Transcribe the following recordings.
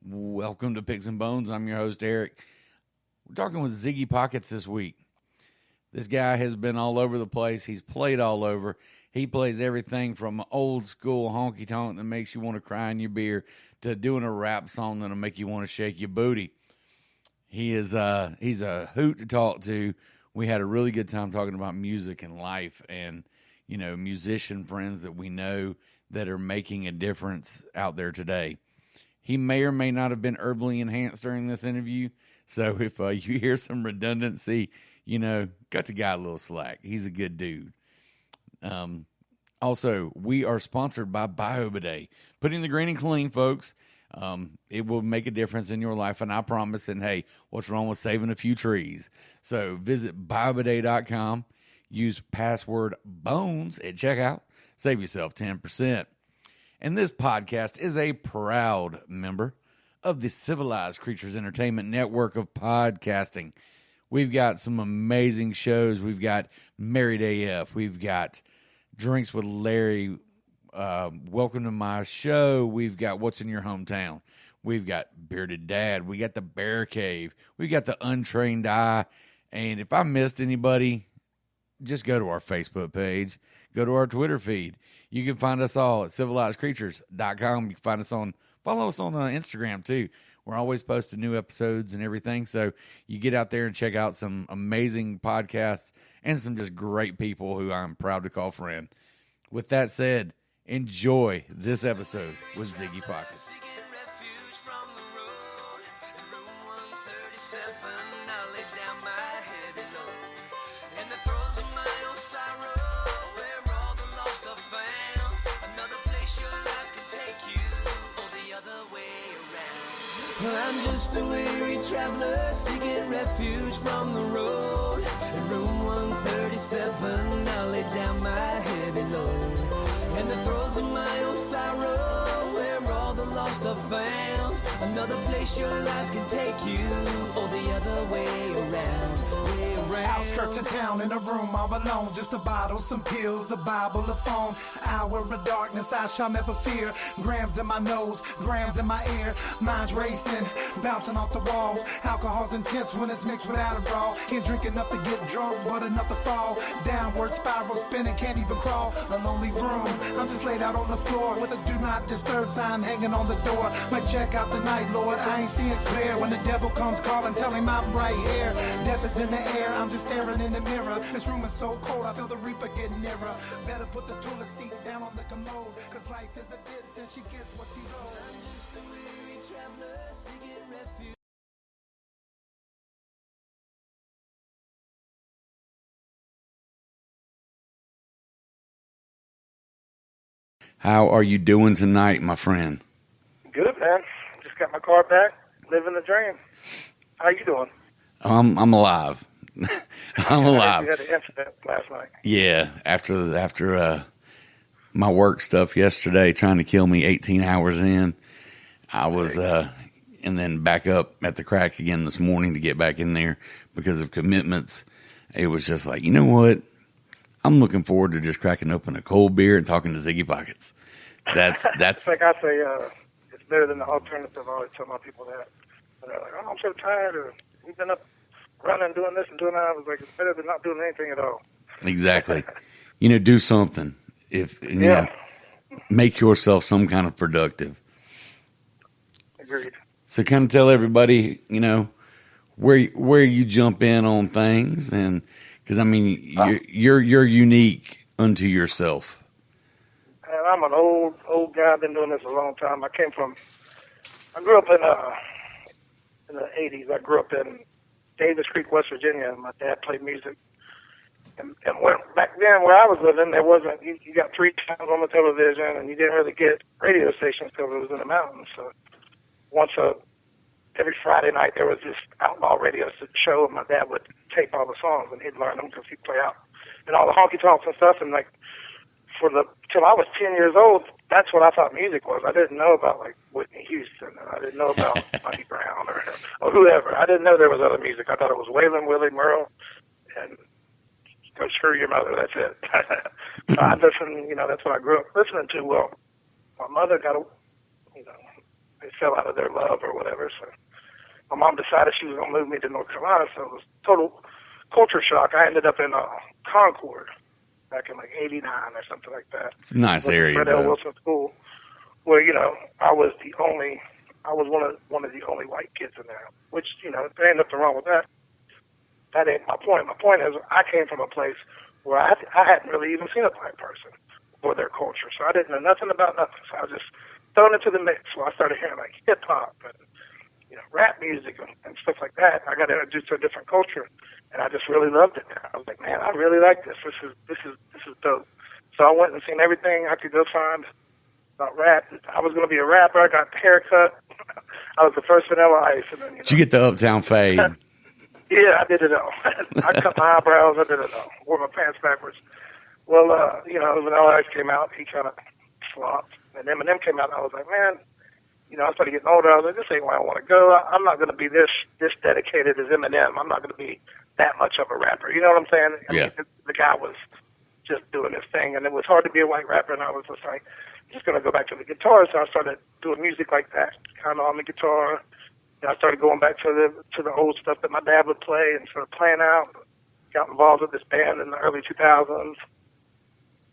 Welcome to Picks and Bones. I'm your host, Eric. We're talking with Ziggy Pockets this week. This guy has been all over the place. He's played all over. He plays everything from old school honky tonk that makes you want to cry in your beer to doing a rap song that'll make you want to shake your booty. He's a hoot to talk to. We had a really good time talking about music and life and, you know, musician friends that we know that are making a difference out there today. He may or may not have been herbally enhanced during this interview. So if you hear some redundancy, you know, cut the guy a little slack. He's a good dude. Also, we are sponsored by BioBidet. Putting the green and clean, folks. It will make a difference in your life, and I promise. And hey, what's wrong with saving a few trees? So visit biobidet.com. Use password BONES at checkout. Save yourself 10%. And this podcast is a proud member of the Civilized Creatures Entertainment Network of podcasting. We've got some amazing shows. We've got Married AF. We've got Drinks with Larry. Welcome to My Show. We've got What's in Your Hometown. We've got Bearded Dad. We got the Bear Cave. We got the Untrained Eye. And if I missed anybody, just go to our Facebook page. Go to our Twitter feed. You can find us all at civilizedcreatures.com. You can find us follow us on Instagram too. We're always posting new episodes and everything. So you get out there and check out some amazing podcasts and some just great people who I'm proud to call friend. With that said, enjoy this episode with Ziggy Pockets. I'm just a weary traveler seeking refuge from the road. In room 137, I'll lay down my heavy load. In the throes of my own sorrow, where all the lost are found. Another place your life can take you, or the other way around. Outskirts of town, in a room all alone. Just a bottle, some pills, a Bible, a phone. Hour of darkness, I shall never fear. Grams in my nose, grams in my ear. Mind's racing, bouncing off the walls. Alcohol's intense when it's mixed with Adderall. Can't drink enough to get drunk, but enough to fall. Downward spiral, spinning, can't even crawl. A lonely room, I'm just laid out on the floor with a do not disturb sign hanging on the door. Might check out the night, Lord, I ain't seeing clear. When the devil comes calling, tell him I'm right here. Death is in the air, I'm just staring in the mirror. This room is so cold, I feel the reaper getting nearer. Better put the toilet seat down on the commode, cause life is a bitch and she gets what she's owed. I'm just a weary traveler seeking refuge. How are you doing tonight, my friend? Good, man. Just got my car back, living the dream. How you doing? I'm alive. I'm alive. You had an incident last night. Yeah, after my work stuff yesterday, trying to kill me 18 hours in, I was, and then back up at the crack again this morning to get back in there because of commitments. It was just like, you know what? I'm looking forward to just cracking open a cold beer and talking to Ziggy Pockets. That's like I say, it's better than the alternative. I always tell my people that. And they're like, oh, I'm so tired, or we've been up running, doing this and doing that. I was like, it's better than not doing anything at all. Exactly. You know, do something. You know, make yourself some kind of productive. Agreed. So kind of tell everybody, you know, where you jump in on things, and because I mean, you're unique unto yourself. And I'm an old guy. I've been doing this a long time. I grew up in the 80s. I grew up in Davis Creek, West Virginia. My dad played music. And when, back then where I was living, there wasn't, you got 3 channels on the television, and you didn't really get radio stations because it was in the mountains. So every Friday night there was this outlaw radio show, and my dad would tape all the songs, and he'd learn them because he'd play out and all the honky tonks and stuff. And like till I was 10 years old, that's what I thought music was. I didn't know about like Whitney Houston, and I didn't know about Buddy Brown or whoever. I didn't know there was other music. I thought it was Waylon, Willie, Merle, and go screw your mother. That's it. So I listened, that's what I grew up listening to. Well, my mother got they fell out of their love or whatever. So my mom decided she was going to move me to North Carolina. So it was total culture shock. I ended up in Concord back in like '89 or something like that. It's a nice area. Fred L. Wilson School, where I was one of the only white kids in there. Which there ain't nothing wrong with that. That ain't my point. My point is I came from a place where I hadn't really even seen a black person or their culture, so I didn't know nothing about nothing. So I was just thrown into the mix. So I started hearing like hip hop and rap music and stuff like that. I got introduced to a different culture, and I just really loved it. I was like, man, I really like this. This is dope. So I went and seen everything I could go find about rap. I was going to be a rapper. I got a haircut. I was the first Vanilla Ice. And then, Did you get the uptown fade? Yeah, I did it all. I cut my eyebrows. I did it all. Wore my pants backwards. Well, Vanilla Ice came out. He kind of flopped. And Eminem came out. And I was like, man, I started getting older. I was like, this ain't where I want to go. I'm not going to be this dedicated as Eminem. I'm not going to be that much of a rapper. You know what I'm saying? Yeah. I mean, the guy was just doing his thing, and it was hard to be a white rapper. And I was just like, I'm just going to go back to the guitar. So I started doing music like that, kind of on the guitar. And I started going back to the old stuff that my dad would play and started playing out. Got involved with this band in the early 2000s.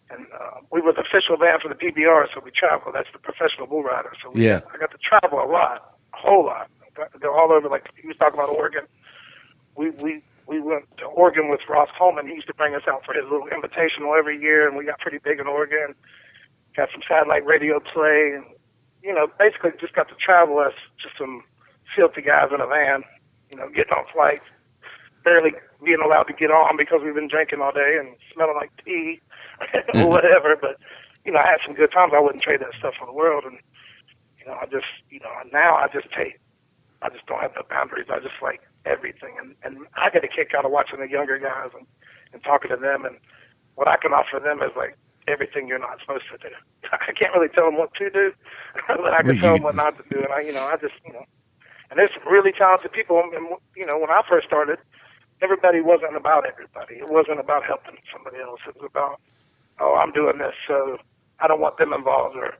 And we were the official band for the PBR, so we traveled. That's the Professional Bull Rider. So I got to travel a lot, a whole lot. Got to go all over. Like he was talking about Oregon. We went to Oregon with Ross Coleman. He used to bring us out for his little invitational every year, and we got pretty big in Oregon. Got some satellite radio play, and basically just got to travel as just some filthy guys in a van. Getting on flights, barely being allowed to get on because we've been drinking all day and smelling like tea. Or whatever, but I had some good times. I wouldn't trade that stuff for the world, and I just now I just don't have no boundaries. I just like everything, and I get a kick out of watching the younger guys and talking to them, and what I can offer them is like everything you're not supposed to do. I can't really tell them what to do, but I can tell them what not to do, and I just and there's some really talented people. And when I first started, everybody wasn't about everybody. It wasn't about helping somebody else. It was about, oh, I'm doing this, so I don't want them involved, or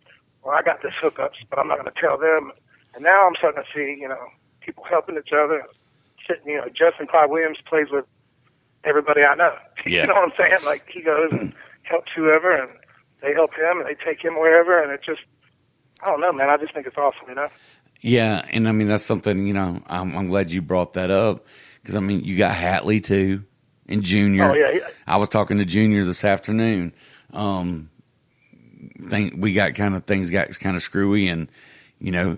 I got this hookups, but I'm not going to tell them. And now I'm starting to see, people helping each other. Sitting, Justin Clyde Williams plays with everybody I know. Yeah. You know what I'm saying? Like he goes and helps whoever, and they help him, and they take him wherever, and it just, I don't know, man. I just think it's awesome, Yeah, and I mean that's something. I'm glad you brought that up because I mean you got Hatley too, and Junior. Oh yeah. I was talking to Junior this afternoon. We got things got kind of screwy, and I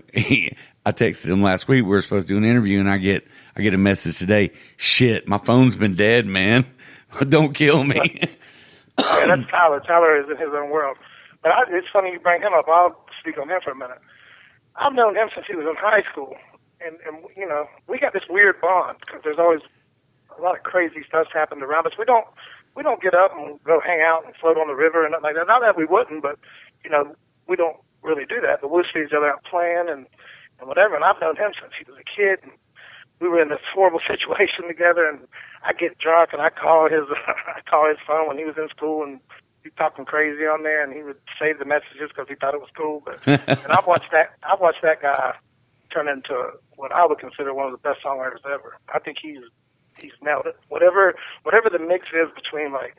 texted him last week. We were supposed to do an interview, and I get a message today. Shit, my phone's been dead, man. Don't kill me. Yeah, that's Tyler. Tyler is in his own world. But it's funny you bring him up. I'll speak on him for a minute. I've known him since he was in high school, and we got this weird bond because there's always a lot of crazy stuff happened around us. We don't get up and go hang out and float on the river and nothing like that. Not that we wouldn't, but we don't really do that. But we'll see each other out playing and whatever. And I've known him since he was a kid. And we were in this horrible situation together. And I get drunk and I call his phone when he was in school and he's talking crazy on there. And he would save the messages because he thought it was cool. But and I've watched that guy turn into what I would consider one of the best songwriters ever. I think he's nailed it. Whatever the mix is between like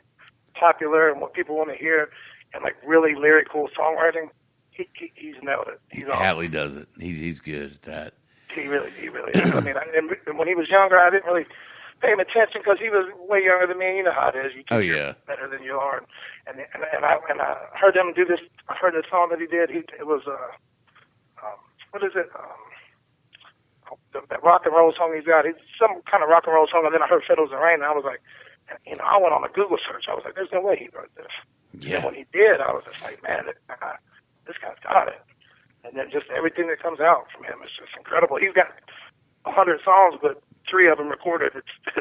popular and what people want to hear and like really lyrical songwriting, he's nailed it. He's awesome. Hatley does it. He's good at that. He really is. I mean, and when he was younger, I didn't really pay him attention because he was way younger than me. You know how it is. You think you're better than you are. And I heard him do this. I heard the song that he did. It was what is it? That rock and roll song he's got. It's some kind of rock and roll song. And then I heard Fiddles and Rain, and I was like, I went on a Google search. I was like, there's no way he wrote this. Yeah. And when he did, I was just like, man, this guy's got it. And then just everything that comes out from him is just incredible. He's got 100 songs, but 3 of them recorded.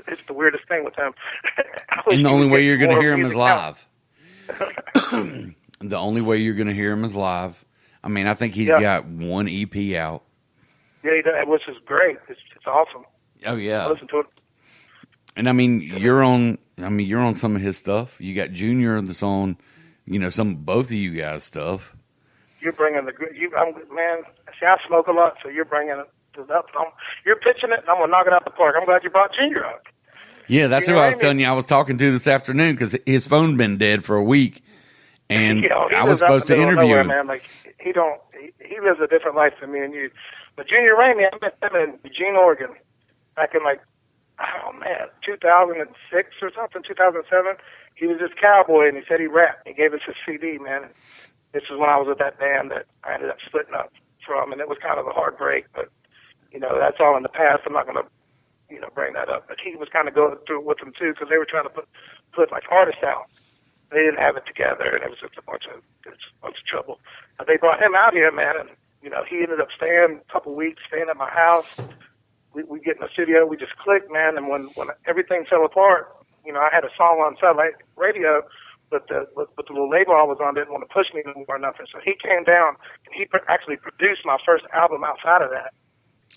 It's the weirdest thing with him. And the only way you're going to hear him is live. The only way you're going to hear him is live. I mean, I think he's got 1 EP out. Yeah, he does, which is great. It's awesome. Oh yeah, I listen to it. And I mean, you're on some of his stuff. You got Junior that's on, both of you guys' stuff. You're bringing man. See, I smoke a lot, so you're bringing it up. You're pitching it, and I'm going to knock it out the park. I'm glad you brought Junior up. Yeah, that's who I was telling you I was talking to this afternoon because his phone been dead for a week, and I was supposed to interview him. Man. Like, he lives a different life than me and you. But Junior Raimey, I met him in Eugene, Oregon, back in 2006 or something, 2007. He was this cowboy, and he said he rapped. He gave us his CD, man. This is when I was with that band that I ended up splitting up from, and it was kind of a heartbreak. But that's all in the past. I'm not going to bring that up. But he was kind of going through with them too, because they were trying to put like artists out. They didn't have it together, and it was just a bunch of trouble. But they brought him out here, man, and he ended up staying a couple weeks, staying at my house. We get in the studio, we just clicked, man. And when everything fell apart, I had a song on satellite radio, but the little label I was on didn't want to push me anymore or nothing. So he came down and he actually produced my first album outside of that.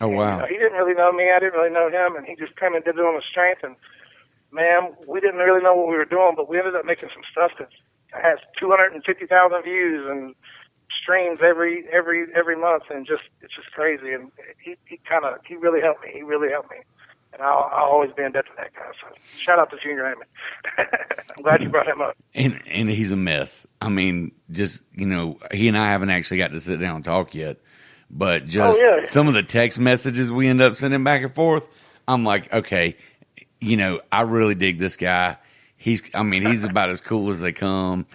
Oh, wow. And, he didn't really know me. I didn't really know him. And he just came and did it on the strength. And, man, we didn't really know what we were doing, but we ended up making some stuff that has 250,000 views and streams every month. And it's just crazy. And he really helped me. He really helped me. And I'll always be in debt to that guy. So shout out to Junior Raimey. I'm glad you brought him up. And he's a mess. I mean, just, he and I haven't actually got to sit down and talk yet. But just some of the text messages we end up sending back and forth, I'm like, okay, I really dig this guy. He's about as cool as they come.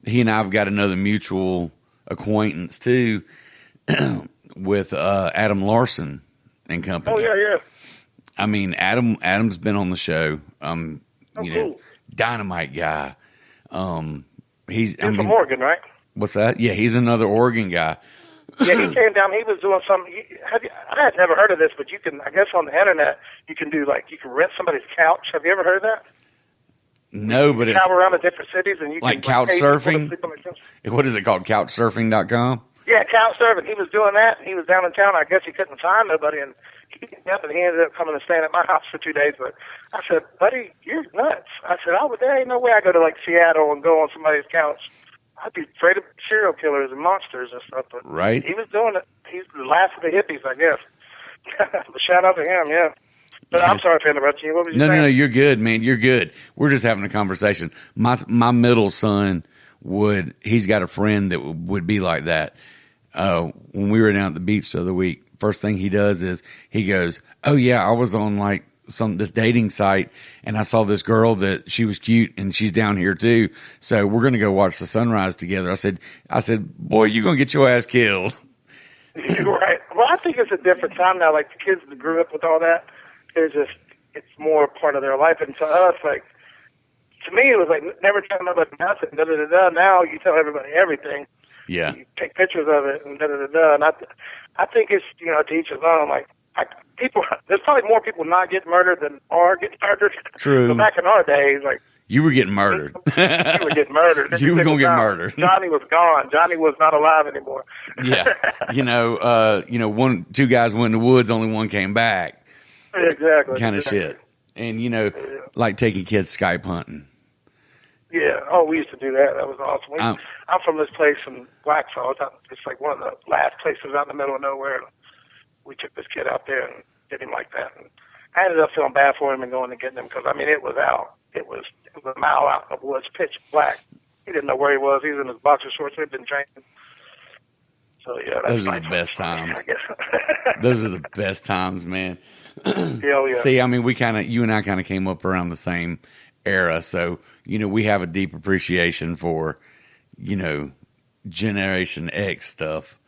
He and I have got another mutual acquaintance too with Adam Larson and company. Oh, yeah. I mean, Adam's been on the show. Cool. Dynamite guy. He's from Oregon, right? What's that? Yeah, he's another Oregon guy. Yeah, he came down. He was doing some. I had never heard of this, but you can. I guess on the internet, you can do you can rent somebody's couch. Have you ever heard of that? No, but it's travel around to different cities and you like can couch surfing. On what is it called? Couchsurfing.com. Yeah, couch surfing. He was doing that. He was down in town. I guess he couldn't find nobody, and he ended up coming and staying at my house for 2 days. But I said, buddy, you're nuts. I said, there ain't no way I go to Seattle and go on somebody's couch. I'd be afraid of serial killers and monsters and stuff. But right. He was doing it. He's the last of the hippies, I guess. But shout out to him, yeah. But I'm sorry for interrupting you. What was you saying? No, you're good, man. You're good. We're just having a conversation. My middle son he's got a friend that would be like that. When we were down at the beach the other week, first thing he does is he goes, "Oh yeah, I was on this dating site and I saw this girl that she was cute and she's down here too. So we're going to go watch the sunrise together." I said, boy, you're going to get your ass killed. You're right. Well, I think it's a different time now. Like the kids that grew up with all that, it's more part of their life. And to us, to me, it was never tell nobody nothing. Da da da da. Now you tell everybody everything. Yeah. You take pictures of it and da da da da. And I think it's to each his own. There's probably more people not getting murdered than are getting murdered. True. But back in our days, you were getting murdered. You were getting murdered. You were gonna get murdered. Johnny was gone. Johnny was not alive anymore. Yeah. Two guys went in the woods, only one came back. Exactly. Kind of shit. And like taking kids Skype hunting. Yeah. Oh, we used to do that. That was awesome. I'm from this place in Blackfall. It's one of the last places out in the middle of nowhere. We took this kid out there and did him like that. And I ended up feeling bad for him and going and getting him because, it was out. It was a mile out in the woods, pitch black. He didn't know where he was. He was in his boxer shorts. He'd been drinking. So, yeah. Those are the best times. I guess. Those are the best times, man. Yeah. See, you and I kind of came up around the same era. So, we have a deep appreciation for, Generation X stuff.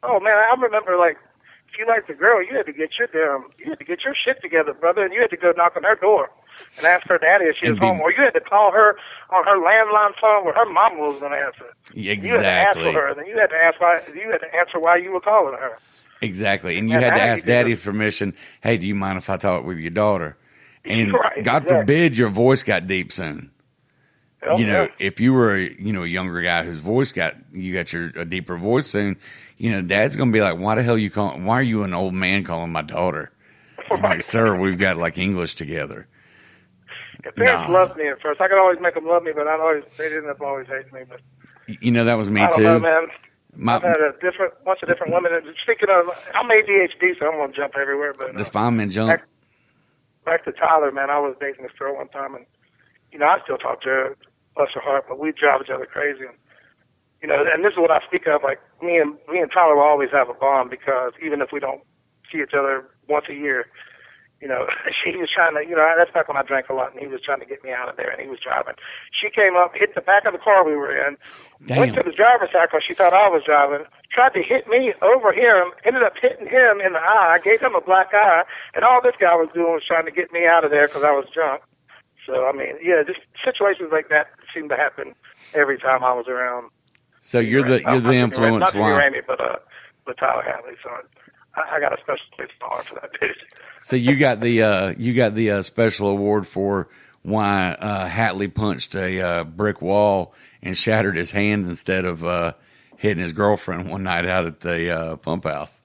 Oh, man, I remember, if you liked the girl, you had to get your shit together, brother, and you had to go knock on her door and ask her daddy if she was home, or you had to call her on her landline phone where her mom was going to answer. Exactly. You had to ask for her, and then you had to answer why you were calling her. Exactly, and you had to ask daddy permission. Hey, do you mind if I talk with your daughter? And God forbid your voice got deep soon. If you were a younger guy whose voice got a deeper voice soon, dad's gonna be like, why the hell you calling? Why are you an old man calling my daughter? I'm like, sir, we've got English together. Parents loved me at first. I could always make them love me, but they ended up always hating me. But that was me I don't too. know, man. I've had a bunch of different women. And speaking of, I'm ADHD, so I'm going to jump everywhere. But That's fine, man. Jump. Back to Tyler, man. I was dating this girl one time, and I still talk to her, bless her heart, but we drive each other crazy. And, and this is what I speak of. Like me and Tyler will always have a bond because even if we don't see each other once a year, she was trying to, that's back when I drank a lot, and he was trying to get me out of there, and he was driving. She came up, hit the back of the car we were in, went to the driver's side because she thought I was driving, tried to hit me over him, ended up hitting him in the eye, gave him a black eye, and all this guy was doing was trying to get me out of there because I was drunk. So, I mean, yeah, just situations like that seemed to happen every time I was around. So you're the influence. Not to be Raimey, but Tyler Hatley. So I got a special place in my heart for that dude. So you got the special award for why Hatley punched a brick wall and shattered his hand instead of hitting his girlfriend one night out at the pump house.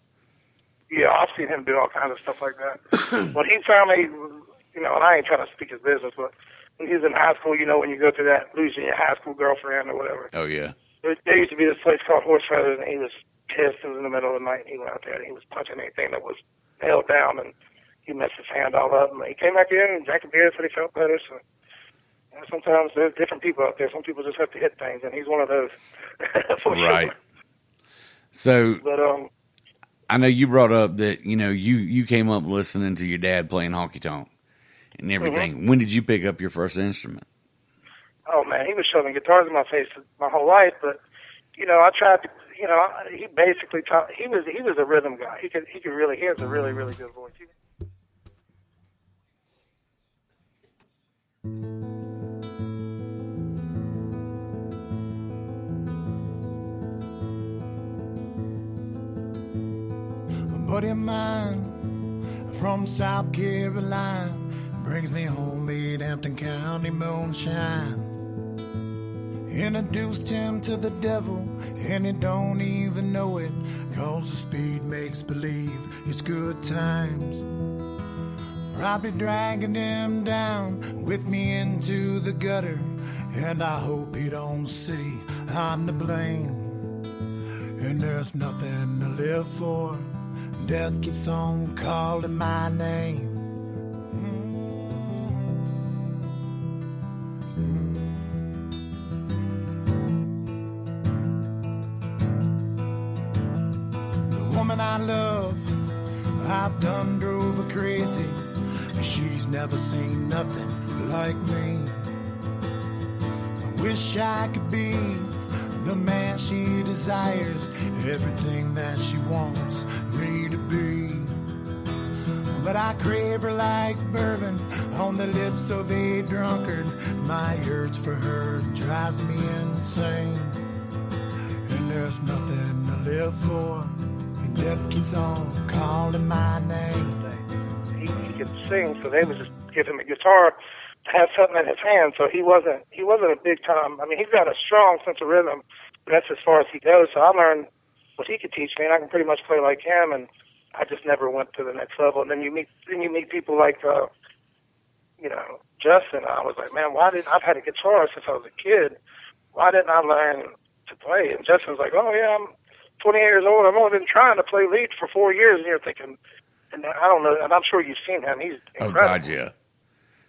Yeah, I've seen him do all kinds of stuff like that. When he found me, and I ain't trying to speak his business, but when he was in high school, when you go through that, losing your high school girlfriend or whatever. Oh, yeah. There used to be this place called Horse Feathers, and he was pissed. It was in the middle of the night, and he went out there, and he was punching anything that was held down, and he messed his hand all up. And he came back in and drank a beer, said he felt better. So sometimes there's different people out there. Some people just have to hit things, and he's one of those. For right. Sure. So but, I know you brought up that, you came up listening to your dad playing honky tonk and everything. Mm-hmm. When did you pick up your first instrument? Oh, man, he was shoving guitars in my face my whole life, but, I tried to, he basically taught, he was a rhythm guy. He has a really, really good voice. A buddy of mine from South Carolina brings me homemade Hampton County moonshine. Introduced him to the devil, and he don't even know it, 'cause the speed makes believe it's good times. Probably dragging him down with me into the gutter, and I hope he don't see I'm to blame. And there's nothing to live for, death keeps on calling my name. I love, I've done drove her crazy. She's never seen nothing like me. I wish I could be the man she desires, everything that she wants me to be. But I crave her like bourbon on the lips of a drunkard. My urge for her drives me insane. And there's nothing to live for, death keeps on calling my name. He could sing, so they would just give him a guitar to have something in his hand. So he wasn't a big time. I mean, he's got a strong sense of rhythm, but that's as far as he goes. So I learned what he could teach me, and I can pretty much play like him. And I just never went to the next level. And then you meet people like Justin. I was like, man, I've had a guitar since I was a kid. Why didn't I learn to play? And Justin's like, oh yeah, I'm 28 years old. I've only been trying to play lead for 4 years, and you're thinking, and I don't know, and I'm sure you've seen him. He's incredible. Oh, God, yeah.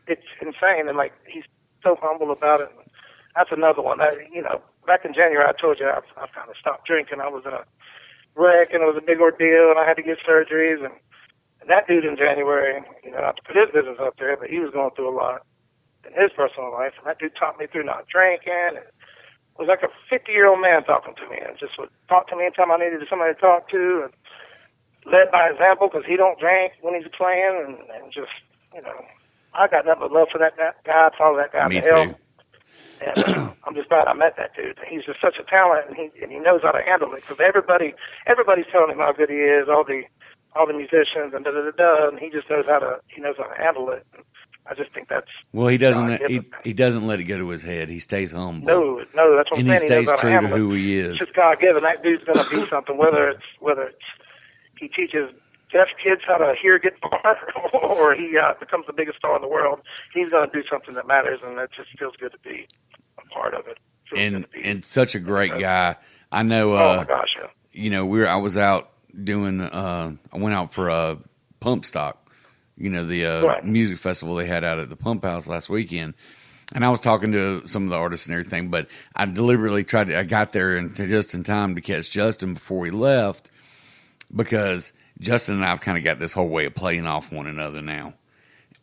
It's insane, and, he's so humble about it. That's another one. Back in January, I told you I kind of stopped drinking. I was in a wreck, and it was a big ordeal, and I had to get surgeries, and that dude in January, not to put his business up there, but he was going through a lot in his personal life, and that dude taught me through not drinking, and was like a 50-year-old man talking to me, and just would talk to me anytime I needed somebody to talk to, and led by example because he don't drink when he's playing, and just, I got nothing but love for that guy. I follow that guy. Me too. too. And I'm just glad I met that dude. He's just such a talent, and he knows how to handle it because everybody's telling him how good he is, all the musicians and and he just knows how to handle it. I just think that's he doesn't he doesn't let it go to his head. He stays humble. No, that's what I'm saying. And he stays knows how true to to handle who it. he is. It's just God given. That dude's gonna be something. Whether it's he teaches deaf kids how to hear guitar, or he becomes the biggest star in the world, he's gonna do something that matters, and it just feels good to be a part of it. And such a great guy. I know. Oh my gosh, yeah. You know, I was out doing. I went out for a Pump Stock. You know, the Right. music festival they had out at the Pump House last weekend. And I was talking to some of the artists and everything, but I deliberately I got there just in time to catch Justin before he left, because Justin and I have kind of got this whole way of playing off one another now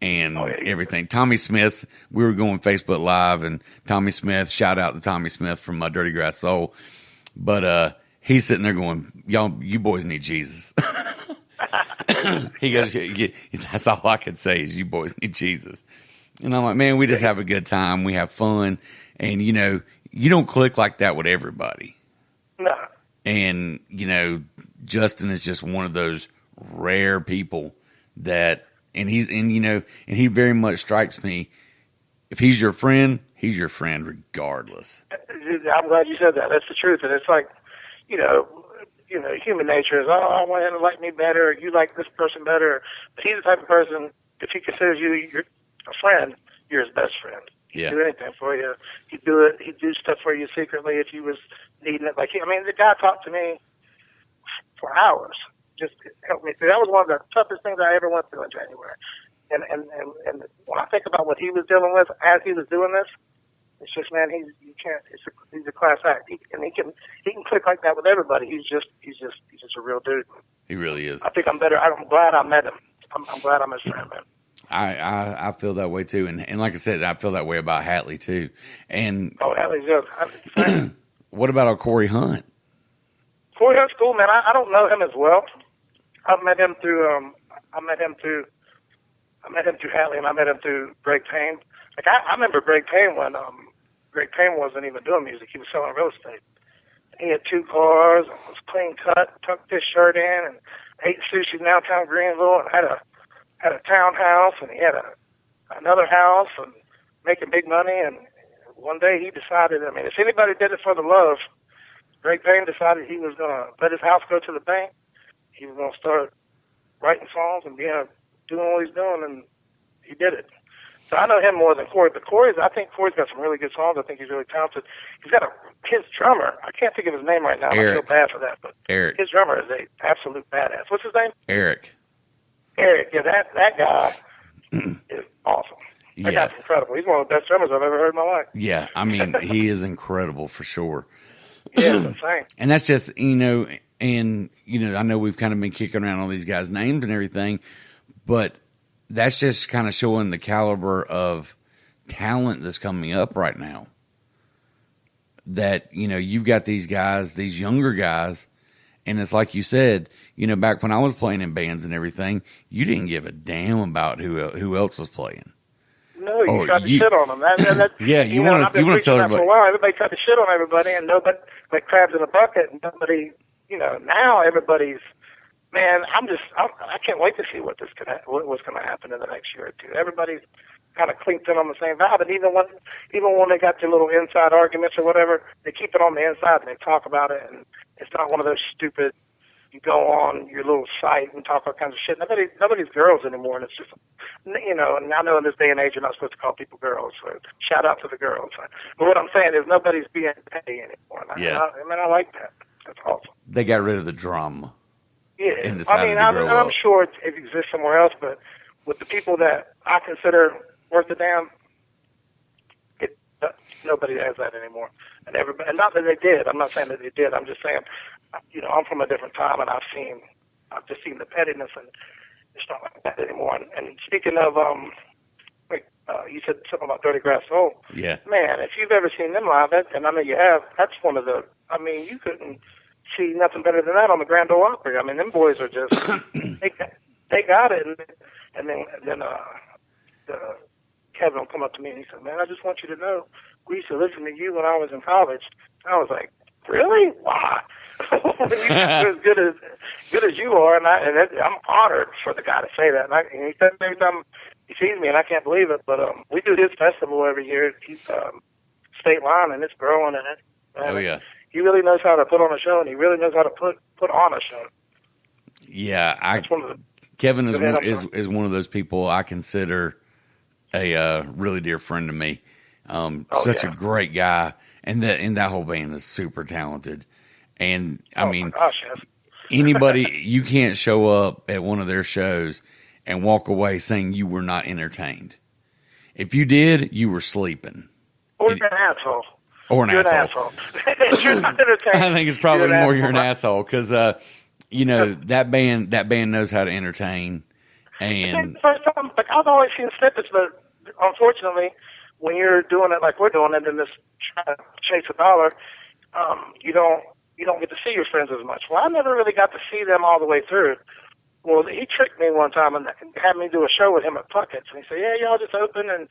and everything. Tommy Smith, we were going Facebook Live, and Tommy Smith, shout out to Tommy Smith from my Dirty Grass Soul. But he's sitting there going, you boys need Jesus. He goes, that's all I could say is you boys need Jesus. And I'm like, man, we just have a good time. We have fun. And, you know, you don't click like that with everybody. No. And, you know, Justin is just one of those rare people that, and he very much strikes me. If he's your friend regardless. I'm glad you said that. That's the truth. And it's like, you know, human nature is, I want him to like me better, or you like this person better. But he's the type of person, if he considers you a friend, you're his best friend. He'd do anything for you. He'd do stuff for you secretly if you was needing it. Like, the guy talked to me for hours, just helped me through. That was one of the toughest things I ever went through in January. And when I think about what he was dealing with as he was doing this, it's just, man, he's a class act. He can click like that with everybody. He's just a real dude. He really is. I think I'm better. I'm glad I met him. I'm glad I'm his friend, man. I feel that way too, and like I said, I feel that way about Hatley too. And Hatley's good. What about Corey Hunt? Corey Hunt's cool, man. I don't know him as well. I met him through Hatley, and I met him through Greg Payne. Like I remember Greg Payne when Greg Payne wasn't even doing music; he was selling real estate. He had 2 cars, and was clean cut, tucked his shirt in, and ate sushi in downtown Greenville, and had a townhouse, and he had another house, and making big money. And one day he decided, if anybody did it for the love, Greg Payne decided he was going to let his house go to the bank. He was going to start writing songs and doing what he's doing, and he did it. So I know him more than Corey, but I think Corey's got some really good songs. I think he's really talented. He's got his drummer, I can't think of his name right now. Eric. I feel bad for that, but Eric. His drummer is an absolute badass. What's his name? Eric, yeah, that guy is awesome. That guy's incredible. He's one of the best drummers I've ever heard in my life. Yeah, he is incredible for sure. Yeah, it's insane. And that's just, I know we've kind of been kicking around all these guys' names and everything, but that's just kind of showing the caliber of talent that's coming up right now. That, you've got these guys, these younger guys, and it's like you said, back when I was playing in bands and everything, you didn't give a damn about who else was playing. No, you tried to shit on them. Yeah, you want to tell everybody. For a while, everybody tried to shit on everybody, and nobody, like crabs in a bucket, and nobody, now everybody's, man, I can't wait to see what's going to happen in the next year or two. Everybody's kind of clinked in on the same vibe, and even when they got their little inside arguments or whatever, they keep it on the inside and they talk about it, and it's not one of those stupid, you go on your little site and talk all kinds of shit. Nobody's girls anymore, and it's just, and I know in this day and age you're not supposed to call people girls, so shout out to the girls. But what I'm saying is nobody's being petty anymore. I like that. That's awesome. They got rid of the drum. Yeah, I'm sure it exists somewhere else, but with the people that I consider worth a damn, nobody has that anymore. And not that they did. I'm not saying that they did. I'm just saying, I'm from a different time, and I've just seen the pettiness, and it's not like that anymore. And speaking of, you said something about Dirty Grass Soul. Yeah. Man, if you've ever seen them live, and I know you have, that's one of the. You couldn't see nothing better than that on the Grand Ole Opry. Them boys are just they got it, and then Kevin will come up to me and he said, "Man, I just want you to know, we used to listen to you when I was in college." I was like, "Really? Why?" You're as good as you are, and I'm honored for the guy to say that. And he says every time he sees me, and I can't believe it, but we do this festival every year. He's State Line, and it's growing, and yeah. He really knows how to put on a show, and he really knows how to put on a show. Yeah, Kevin is one of those people I consider a really dear friend to me. Such a great guy, and that whole band is super talented. And I Oh, mean, my gosh, yes. anybody, you can't show up at one of their shows and walk away saying you were not entertained. If you did, you were sleeping. Or you're an asshole. Or an You're asshole. an asshole. You're not entertained. I think it's probably more you're an asshole. asshole because, you know, that band knows how to entertain. And the first time, like, I've always seen snippets, but unfortunately, when you're doing it like we're doing it and just trying to chase a dollar, you don't get to see your friends as much. Well, I never really got to see them all the way through. Well, he tricked me one time and had me do a show with him at Pockets, and he said, "Yeah, y'all just open and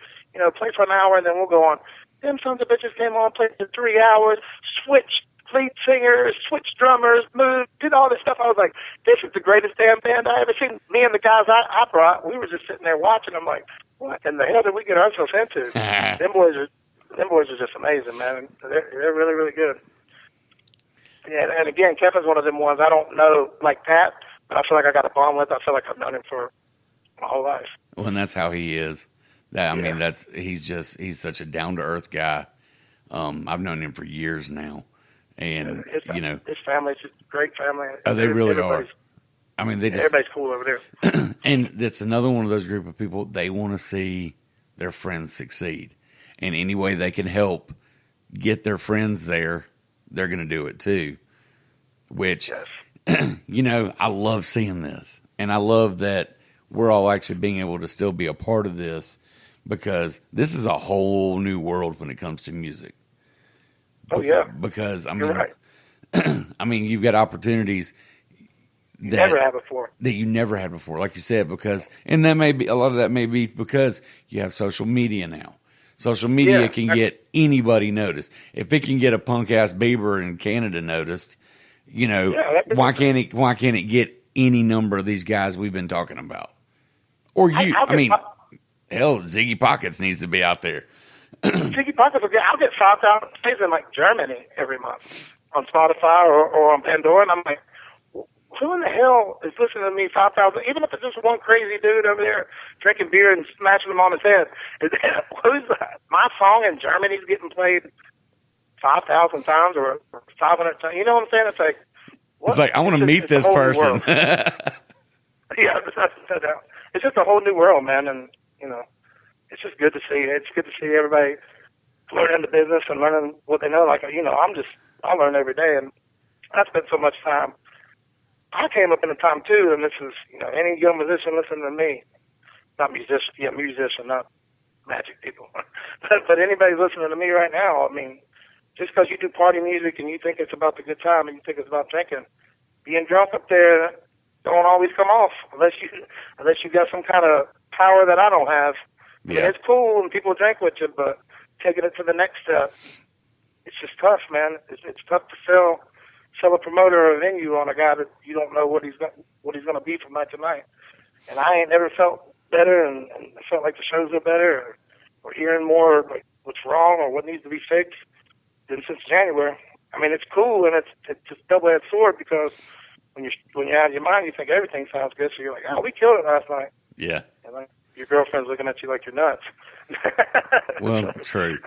play for an hour, and then we'll go on." Them sons of bitches came on, played for 3 hours, switched lead singers, switched drummers, moved, did all this stuff. I was like, this is the greatest damn band I ever seen. Me and the guys I brought, we were just sitting there watching. I'm like, what in the hell did we get ourselves into? Them boys are just amazing, man. They're really, really good. Yeah, and again, Kevin's one of them ones I don't know like that, but I feel like I got a bond with. I feel like I've known him for my whole life. well, and that's how he is. I mean, he's such a down to earth guy. I've known him for years now. And, his family's just a great family. Oh, they really are. I mean, everybody's cool over there. And that's another one of those group of people, they want to see their friends succeed. And any way they can help get their friends there, they're going to do it too. Which, I love seeing this. And I love that we're all actually being able to still be a part of this because this is a whole new world when it comes to music. Oh, yeah. Because, I mean, you're right. I mean, you've got opportunities you never had before. That you never had before, like you said, because, and that may be, a lot of that may be because you have social media now. Social media can get anybody noticed. If it can get a punk ass Bieber in Canada noticed, why can't it get any number of these guys we've been talking about? Or hell, Ziggy Pockets needs to be out there. Ziggy Pockets will I'll get 5,000 plays in like Germany every month on Spotify or on Pandora, and I'm like, who in the hell is listening to me 5,000? Even if it's just one crazy dude over there drinking beer and smashing them on his head, who's that? My song in Germany's getting played 5,000 times or 500 times. You know what I'm saying? It's like, what? It's like I want to meet this person. Yeah, it's just a whole new world, man, and it's just good to see. It's good to see everybody learning the business and learning what they know. Like, I learn every day, and I spend so much time. I came up in a time too, and this is, any young musician listening to me, not musician, not magic people, but anybody listening to me right now, I mean, just because you do party music and you think it's about the good time and you think it's about drinking, being drunk up there don't always come off unless you got some kind of power that I don't have. Yeah. I mean, it's cool and people drink with you, but taking it to the next step, it's just tough, man. It's tough to sell a promoter or a venue on a guy that you don't know what he's going to be from night to night. And I ain't never felt better, and I felt like the shows are better, or hearing more like what's wrong or what needs to be fixed than since January. I mean, it's cool and it's just a double-edged sword because when you're out of your mind, you think everything sounds good, so you're like, oh, we killed it last night. Yeah. And like your girlfriend's looking at you like you're nuts. Well, true.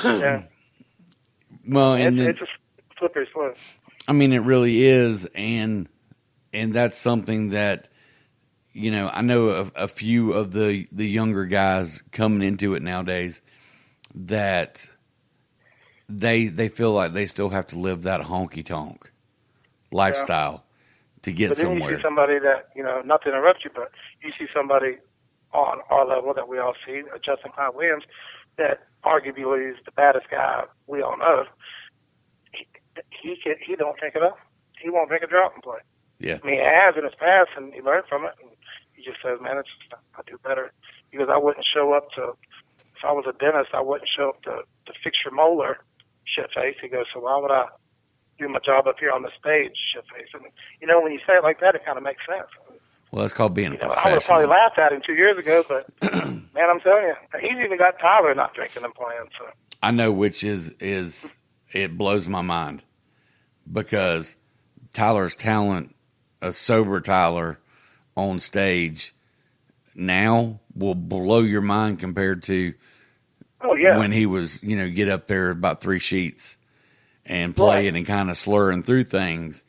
Yeah. Well, and it's a slippery slope. I mean, it really is, and that's something that, I know a few of the younger guys coming into it nowadays that they feel like they still have to live that honky-tonk lifestyle to get somewhere. But then you see somebody that, not to interrupt you, but you see somebody on our level that we all see, Justin Clyde Williams, that arguably is the baddest guy we all know. He don't drink enough. He won't drink a drop and play. Yeah. I mean, he has in his past, and he learned from it. And he just says, man, I do better. Because I wouldn't show up to, if I was a dentist, I wouldn't show up to fix your molar, shit face. He goes, so why would I do my job up here on the stage, shit face? And, when you say it like that, it kind of makes sense. Well, that's called being a professional. I would have probably laughed at him 2 years ago, but, man, I'm telling you, he's even got Tyler not drinking and playing. So I know which is it blows my mind. Because Tyler's talent, a sober Tyler on stage now will blow your mind compared to when he was, get up there about 3 sheets and playing and kind of slurring through things.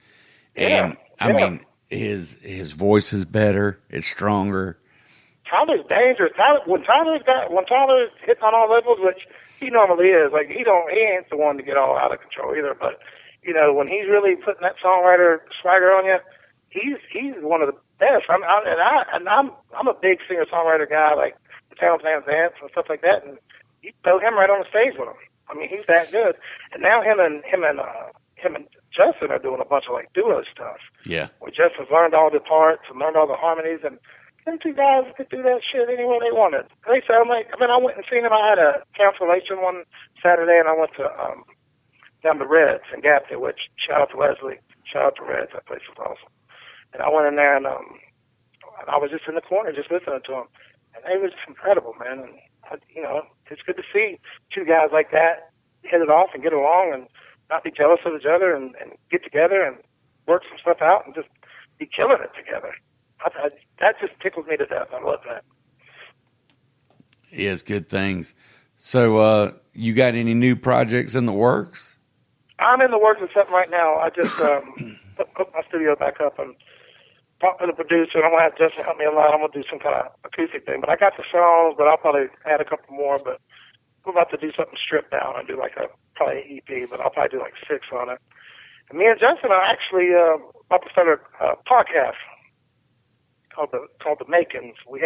And I mean, his voice is better. It's stronger. Tyler's dangerous. When Tyler's hitting on all levels, which he normally is, like he ain't the one to get all out of control either. But you know, when he's really putting that songwriter swagger on you, he's one of the best. I'm a big singer songwriter guy, like the Town Fans Dance and stuff like that, and you throw him right on the stage with him. I mean, he's that good. And now him and Justin are doing a bunch of like duo stuff. Yeah. Where Justin's learned all the parts and learned all the harmonies, and them two guys could do that shit any way they wanted. They sound like, I mean, I went and seen him. I had a cancellation one Saturday, and I went to down to Reds in Gaffney, which shout out to Leslie, shout out to Reds. That place was awesome. And I went in there, and I was just in the corner just listening to him, and they was incredible, man. And you know, it's good to see two guys like that hit it off and get along and not be jealous of each other and get together and work some stuff out and just be killing it together. That just tickles me to death. I love that. Yes, good things. So, you got any new projects in the works? I'm in the works of something right now. I just put my studio back up and talked to the producer. I'm going to have Justin help me a lot. I'm going to do some kind of acoustic thing. But I got the songs, but I'll probably add a couple more. But we're about to do something stripped down and do like probably an EP, but I'll probably do like 6 on it. And me and Justin are actually about to start a podcast called the Makings. We've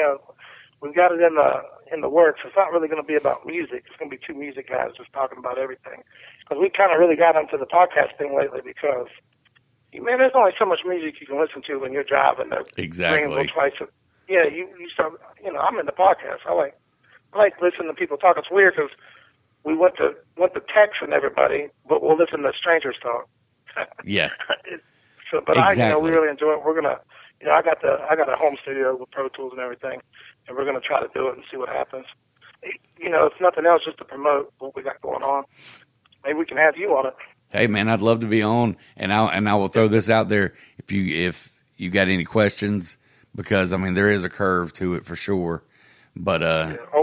got it in the works. It's not really going to be about music. It's going to be 2 music guys just talking about everything. Because we kind of really got into the podcast thing lately because, man, there's only so much music you can listen to when you're driving. Exactly. You start. You know, I'm in the podcast. I like listening to people talk. It's weird because we went to texting everybody, but we'll listen to strangers talk. Yeah. But exactly. We really enjoy it. We're gonna. I got a home studio with Pro Tools and everything, and we're going to try to do it and see what happens. You know, if nothing else, just to promote what we got going on. Maybe we can have you on it. Hey, man, I'd love to be on, and I will throw this out there if you got any questions, because I mean there is a curve to it for sure. But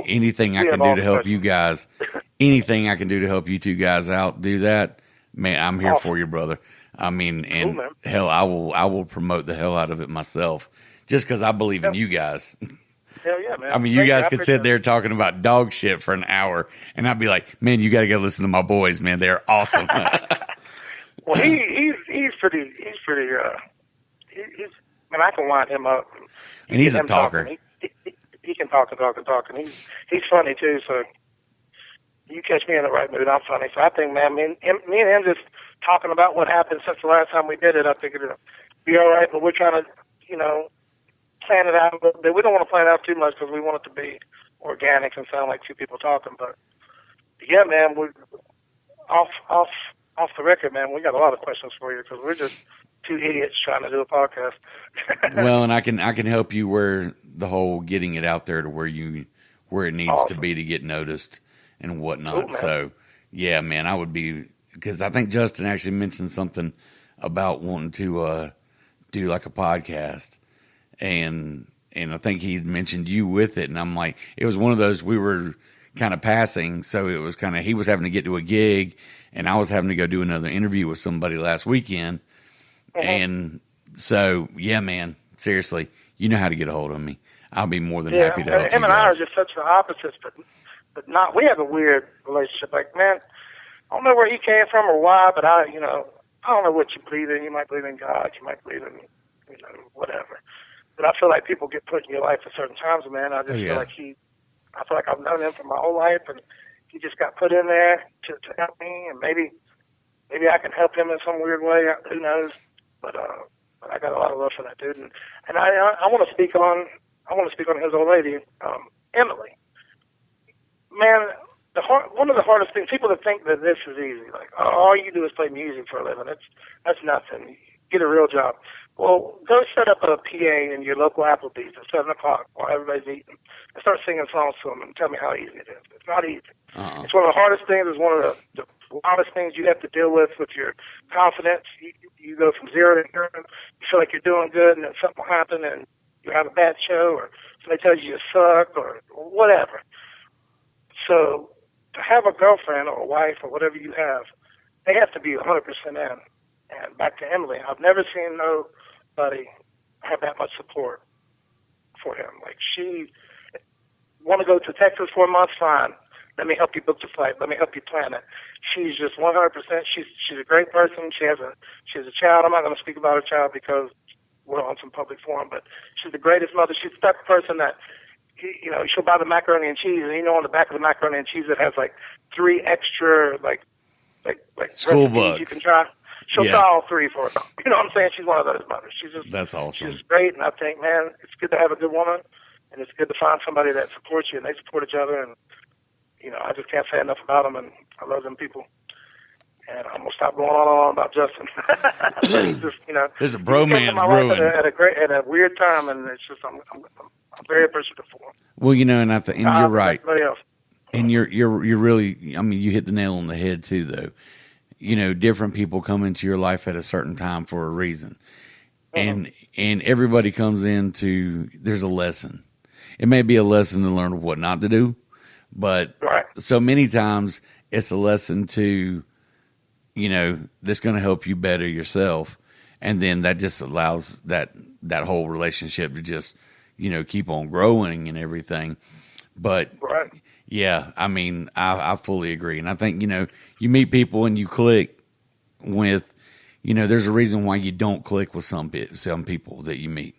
anything I can do to help you guys, anything I can do to help you two guys out, do that, man. I'm here for you, brother. I mean, and hell, I will promote the hell out of it myself, just because I believe in you guys. Hell yeah, man! I mean, you guys could sit there talking about dog shit for an hour, and I'd be like, man, you got to go listen to my boys, man. They're awesome. Well, he's pretty. Man, I can wind him up. And he's a talker. He can talk, and he's funny too. So you catch me in the right mood, I'm funny. So I think, man, me and him just talking about what happened since the last time we did it, I think it'll be all right. But we're trying to, plan it out a little bit. We don't want to plan it out too much because we want it to be organic and sound like 2 people talking. But yeah, man, we're off the record, man. We got a lot of questions for you because we're just 2 idiots trying to do a podcast. Well, and I can help you where the whole getting it out there to where it needs to be to get noticed and whatnot. Cool, so yeah, man, I would be, because I think Justin actually mentioned something about wanting to do like a podcast, and I think he mentioned you with it, and I'm like, it was one of those, we were kind of passing, so it was kind of, he was having to get to a gig, and I was having to go do another interview with somebody last weekend, and so yeah, man, seriously, you know how to get a hold of me. I'll be more than happy to help you guys. Him and I are just such the opposites, but not. We have a weird relationship. Like, man, I don't know where he came from or why, but I don't know what you believe in. You might believe in God. You might believe in, whatever. But I feel like people get put in your life at certain times, man. I just feel like I've known him for my whole life, and he just got put in there to help me, and maybe I can help him in some weird way. Who knows? But I got a lot of love for that dude, and I want to speak on his old lady, Emily. Man, one of the hardest things, people that think that this is easy, like, all you do is play music for a living. That's nothing. Get a real job. Well, go set up a PA in your local Applebee's at 7 o'clock while everybody's eating and start singing songs to them and tell me how easy it is. It's not easy. Uh-huh. It's one of the hardest things. It's one of the hardest things you have to deal with your confidence. You go from 0 to hero. You feel like you're doing good, and then something will happen, and you have a bad show, or somebody tells you suck, or whatever. So to have a girlfriend or a wife or whatever you have they have to be 100% in. And back to Emily, I've never seen nobody have that much support for him. Like, she want to go to Texas for a month, fine. Let me help you book the flight. Let me help you plan it. She's just 100%. She's a great person. She has a child. I'm not going to speak about her child because we're on some public forum, but she's the greatest mother. She's the type of person that, she'll buy the macaroni and cheese, and on the back of the macaroni and cheese it has like 3 extra like school recipes books you can try. She'll try all 3 for her. You know what I'm saying? She's one of those mothers. That's awesome. She's great, and I think, man, it's good to have a good woman, and it's good to find somebody that supports you, and they support each other, and I just can't say enough about them, and I love them people. And I'm gonna stop going on and on about Justin. There's a bromance brewing at a weird time, and it's just I'm very appreciative for him. Well, and you're right. Else. And you're really, I mean, you hit the nail on the head too, though. Different people come into your life at a certain time for a reason, and everybody comes into. There's a lesson. It may be a lesson to learn what not to do, but so many times it's a lesson to, that's going to help you better yourself, and then that just allows that whole relationship to just, keep on growing and everything. But yeah, I mean, I fully agree. And I think, you meet people and you click with, there's a reason why you don't click with some people that you meet.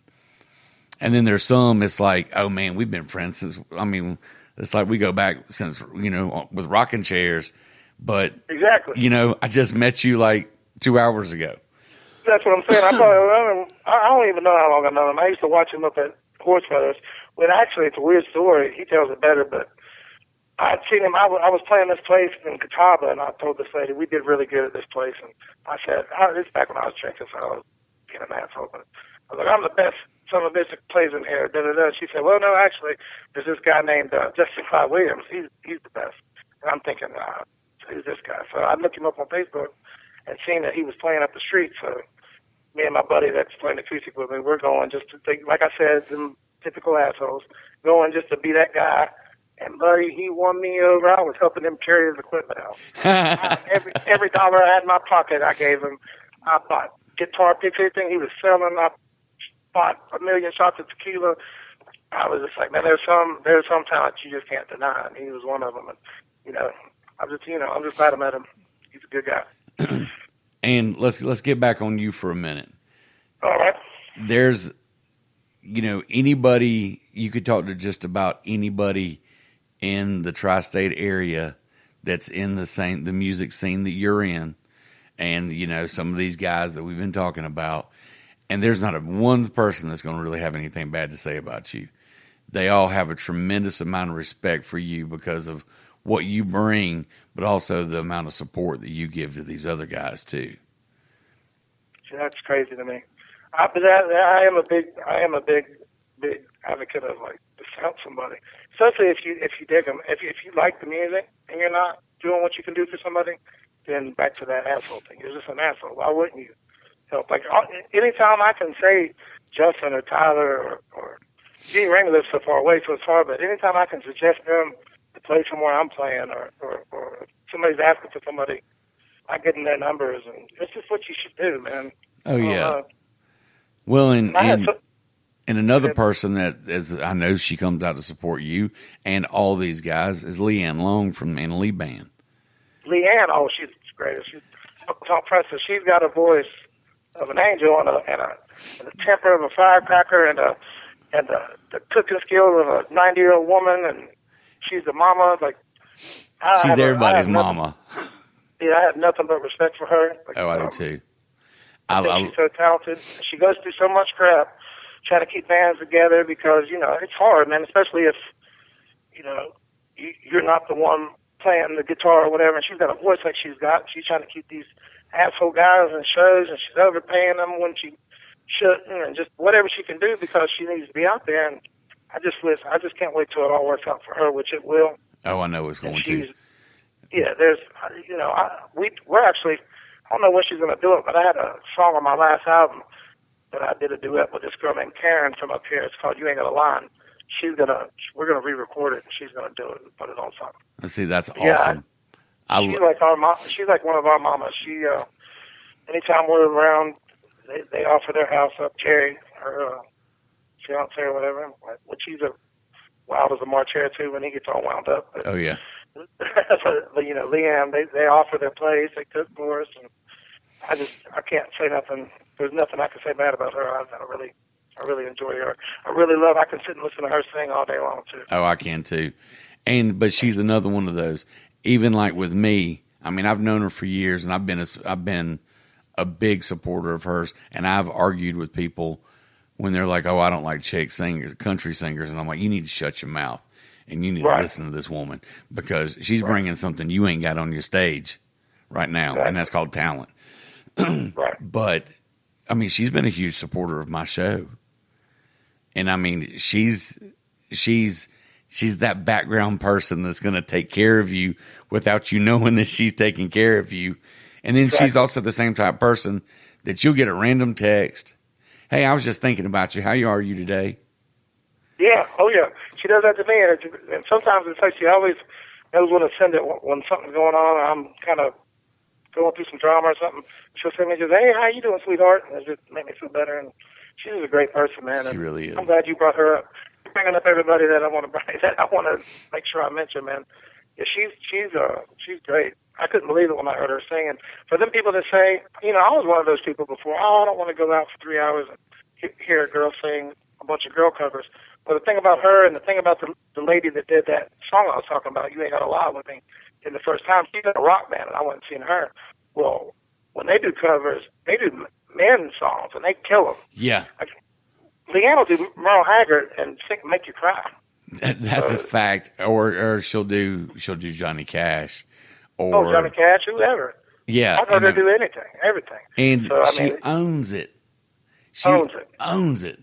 And then there's some, it's like, oh man, we've been friends since, it's like we go back since, with rocking chairs. But, exactly. I just met you like 2 hours ago. That's what I'm saying. I don't even know how long I've known him. I used to watch him up at Horse Feathers. Well, actually, it's a weird story. He tells it better, but I'd seen him. I was playing this place in Catawba, and I told this lady, we did really good at this place. And I said, this is back when I was drinking, so I was being an asshole. But I was like, I'm the best son of a bitch that plays in here. Da-da-da. She said, well, no, actually, there's this guy named Justin Clyde Williams. He's the best. And I'm thinking, who's this guy? So I looked him up on Facebook and seen that he was playing up the street. So me and my buddy that's playing acoustic with me, we're going just to think, like I said, them typical assholes, going just to be that guy. And buddy, he won me over. I was helping him carry his equipment out. every dollar I had in my pocket, I gave him. I bought guitar picks, everything he was selling. I bought 1 million shots of tequila. I was just like, man, there's some talent you just can't deny, and he was one of them. And I'm just glad I met him. He's a good guy. And let's get back on you for a minute. All right. There's, anybody, you could talk to just about anybody in the tri-state area that's in the music scene that you're in, and some of these guys that we've been talking about, and there's not one person that's going to really have anything bad to say about you. They all have a tremendous amount of respect for you because of what you bring, but also the amount of support that you give to these other guys too. That's crazy to me. But I am a big advocate of like to help somebody, especially if you dig them. If you like the music and you're not doing what you can do for somebody, then back to that asshole thing. You're just an asshole. Why wouldn't you help? Like anytime I can say Justin or Tyler or Gene Raimey lives so far away, so it's hard. But anytime I can suggest them to play somewhere I'm playing, or if somebody's asking for somebody, I get them their numbers, and it's just what you should do, man. Oh yeah. Well, and another person that I know she comes out to support you and all these guys is Leanne Long from the Anna Lee Band. Leanne, she's great. She's Tom Preston. She's got a voice of an angel and a temper of a firecracker and the cooking skills of a 90-year-old woman, and she's the mama. Like she's everybody's mama. Yeah, I have nothing but respect for her. Like, I do too. I think she's so talented. She goes through so much crap trying to keep bands together because, it's hard, man, especially if, you're not the one playing the guitar or whatever, and she's got a voice like she's got. She's trying to keep these asshole guys in shows, and she's overpaying them when she shouldn't, and just whatever she can do because she needs to be out there. And I just can't wait till it all works out for her, which it will. Oh, I know it's going to. Yeah, there's, we're actually, I don't know what she's going to do it, but I had a song on my last album that I did a duet with this girl named Karen from up here. It's called You Ain't Got a Line. We're going to re-record it, and she's going to do it and put it on something. Let's see, that's awesome. Yeah, She's like our mom. She's like one of our mamas. She, anytime we're around, they offer their house up. Jerry, her fiance or whatever, which he's wild as a March hare too when he gets all wound up. But, Oh yeah. but Leanne, they offer their place. They cook for us, and I can't say nothing. There's nothing I can say bad about her. I really enjoy her. I can sit and listen to her sing all day long too. Oh, I can too. But she's another one of those. Even like with me, I mean, I've known her for years, and I've been a big supporter of hers. And I've argued with people when they're like, "Oh, I don't like country singers," and I'm like, "You need to shut your mouth and you need to listen to this woman because she's bringing something you ain't got on your stage right now, and that's called talent." Right. But I mean, she's been a huge supporter of my show, and I mean, she's that background person that's going to take care of you without you knowing that she's taking care of you. And then she's also the same type of person that you'll get a random text. "Hey, I was just thinking about you. How are you today?" Yeah. Oh, yeah. She does that to me. And sometimes it's like she always knows when to send it when something's going on. I'm kind of going through some drama or something. She'll send me just, "Hey, how you doing, sweetheart?" And it just make me feel better. And she's just a great person, man. She and really is. I'm glad you brought her up. You're bringing up everybody that I want to make sure I mention, man. Yeah, she's great. I couldn't believe it when I heard her singing. For them people that say, I was one of those people before. "Oh, I don't want to go out for 3 hours and hear a girl sing a bunch of girl covers." But the thing about her and the thing about the lady that did that song I was talking about, "You Ain't Got a Lie With Me," in the first time, she's in a rock band, and I went and seen her. Well, when they do covers, they do men songs, and they kill them. Yeah. Like, Leanne will do Merle Haggard and make you cry. That's a fact. Or she'll do Johnny Cash. Or Johnny Cash, whoever. Yeah. I've heard her do anything, everything. And so, she owns it. She owns it.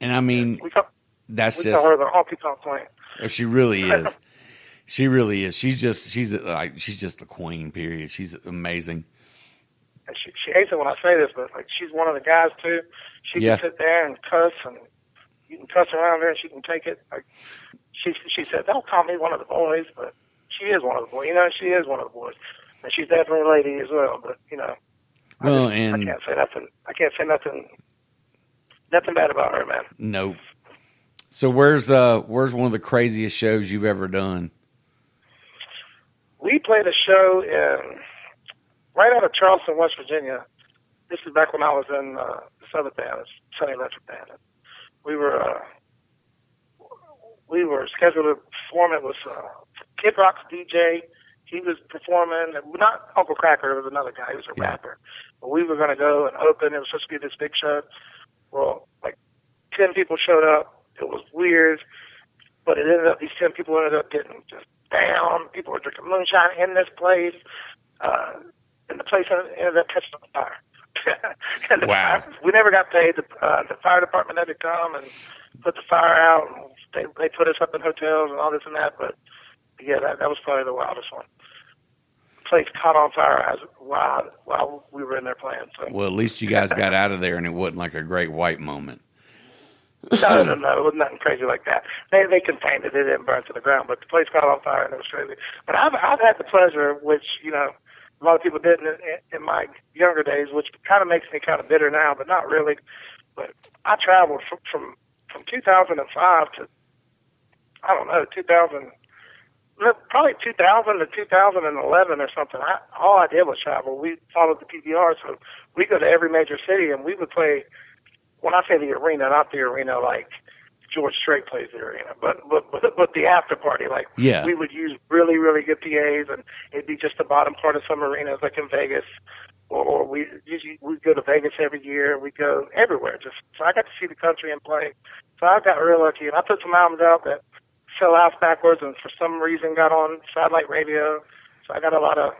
And I mean, we call her the honky tonk queen. She really is. She really is. She's just the queen, period. She's amazing. And she hates it when I say this, but like she's one of the guys too. She can sit there and cuss, and you can cuss around her, and she can take it. Like she said, "Don't call me one of the boys," but she is one of the boys. She is one of the boys, and she's definitely a lady as well. But well, I can't say nothing. I can't say nothing bad about her, man. Nope. So where's one of the craziest shows you've ever done? We played a show right out of Charleston, West Virginia. This is back when I was in this other band, Sunny Electric Band. We were scheduled to perform. It was Kid Rock's DJ. He was performing. Not Uncle Cracker. It was another guy. He was a rapper. But we were going to go and open. It was supposed to be this big show. Well, like 10 people showed up. It was weird, but these 10 people ended up getting just down. People were drinking moonshine in this place, and the place ended up catching on fire. And wow. We never got paid. The fire department had to come and put the fire out. And they put us up in hotels and all this and that. But yeah, that was probably the wildest one. The place caught on fire while we were in there playing. So. Well, at least you guys got out of there, and it wasn't like a great white moment. No, it wasn't nothing crazy like that. They contained it; it didn't burn to the ground, but the place caught on fire, and it was crazy. But I've had the pleasure, which a lot of people didn't in my younger days, which kind of makes me kind of bitter now, but not really. But I traveled from 2005 to 2000, probably 2000 to 2011 or something. All I did was travel. We followed the PBR, so we go to every major city, and we would play. When I say the arena, not the arena like George Strait plays the arena, but the after party, like we would use really, really good PAs, and it'd be just the bottom part of some arenas, like in Vegas, or we'd go to Vegas every year. We go everywhere. So I got to see the country and play. So I got real lucky, and I put some albums out that fell out backwards, and for some reason got on satellite radio. So I got a lot of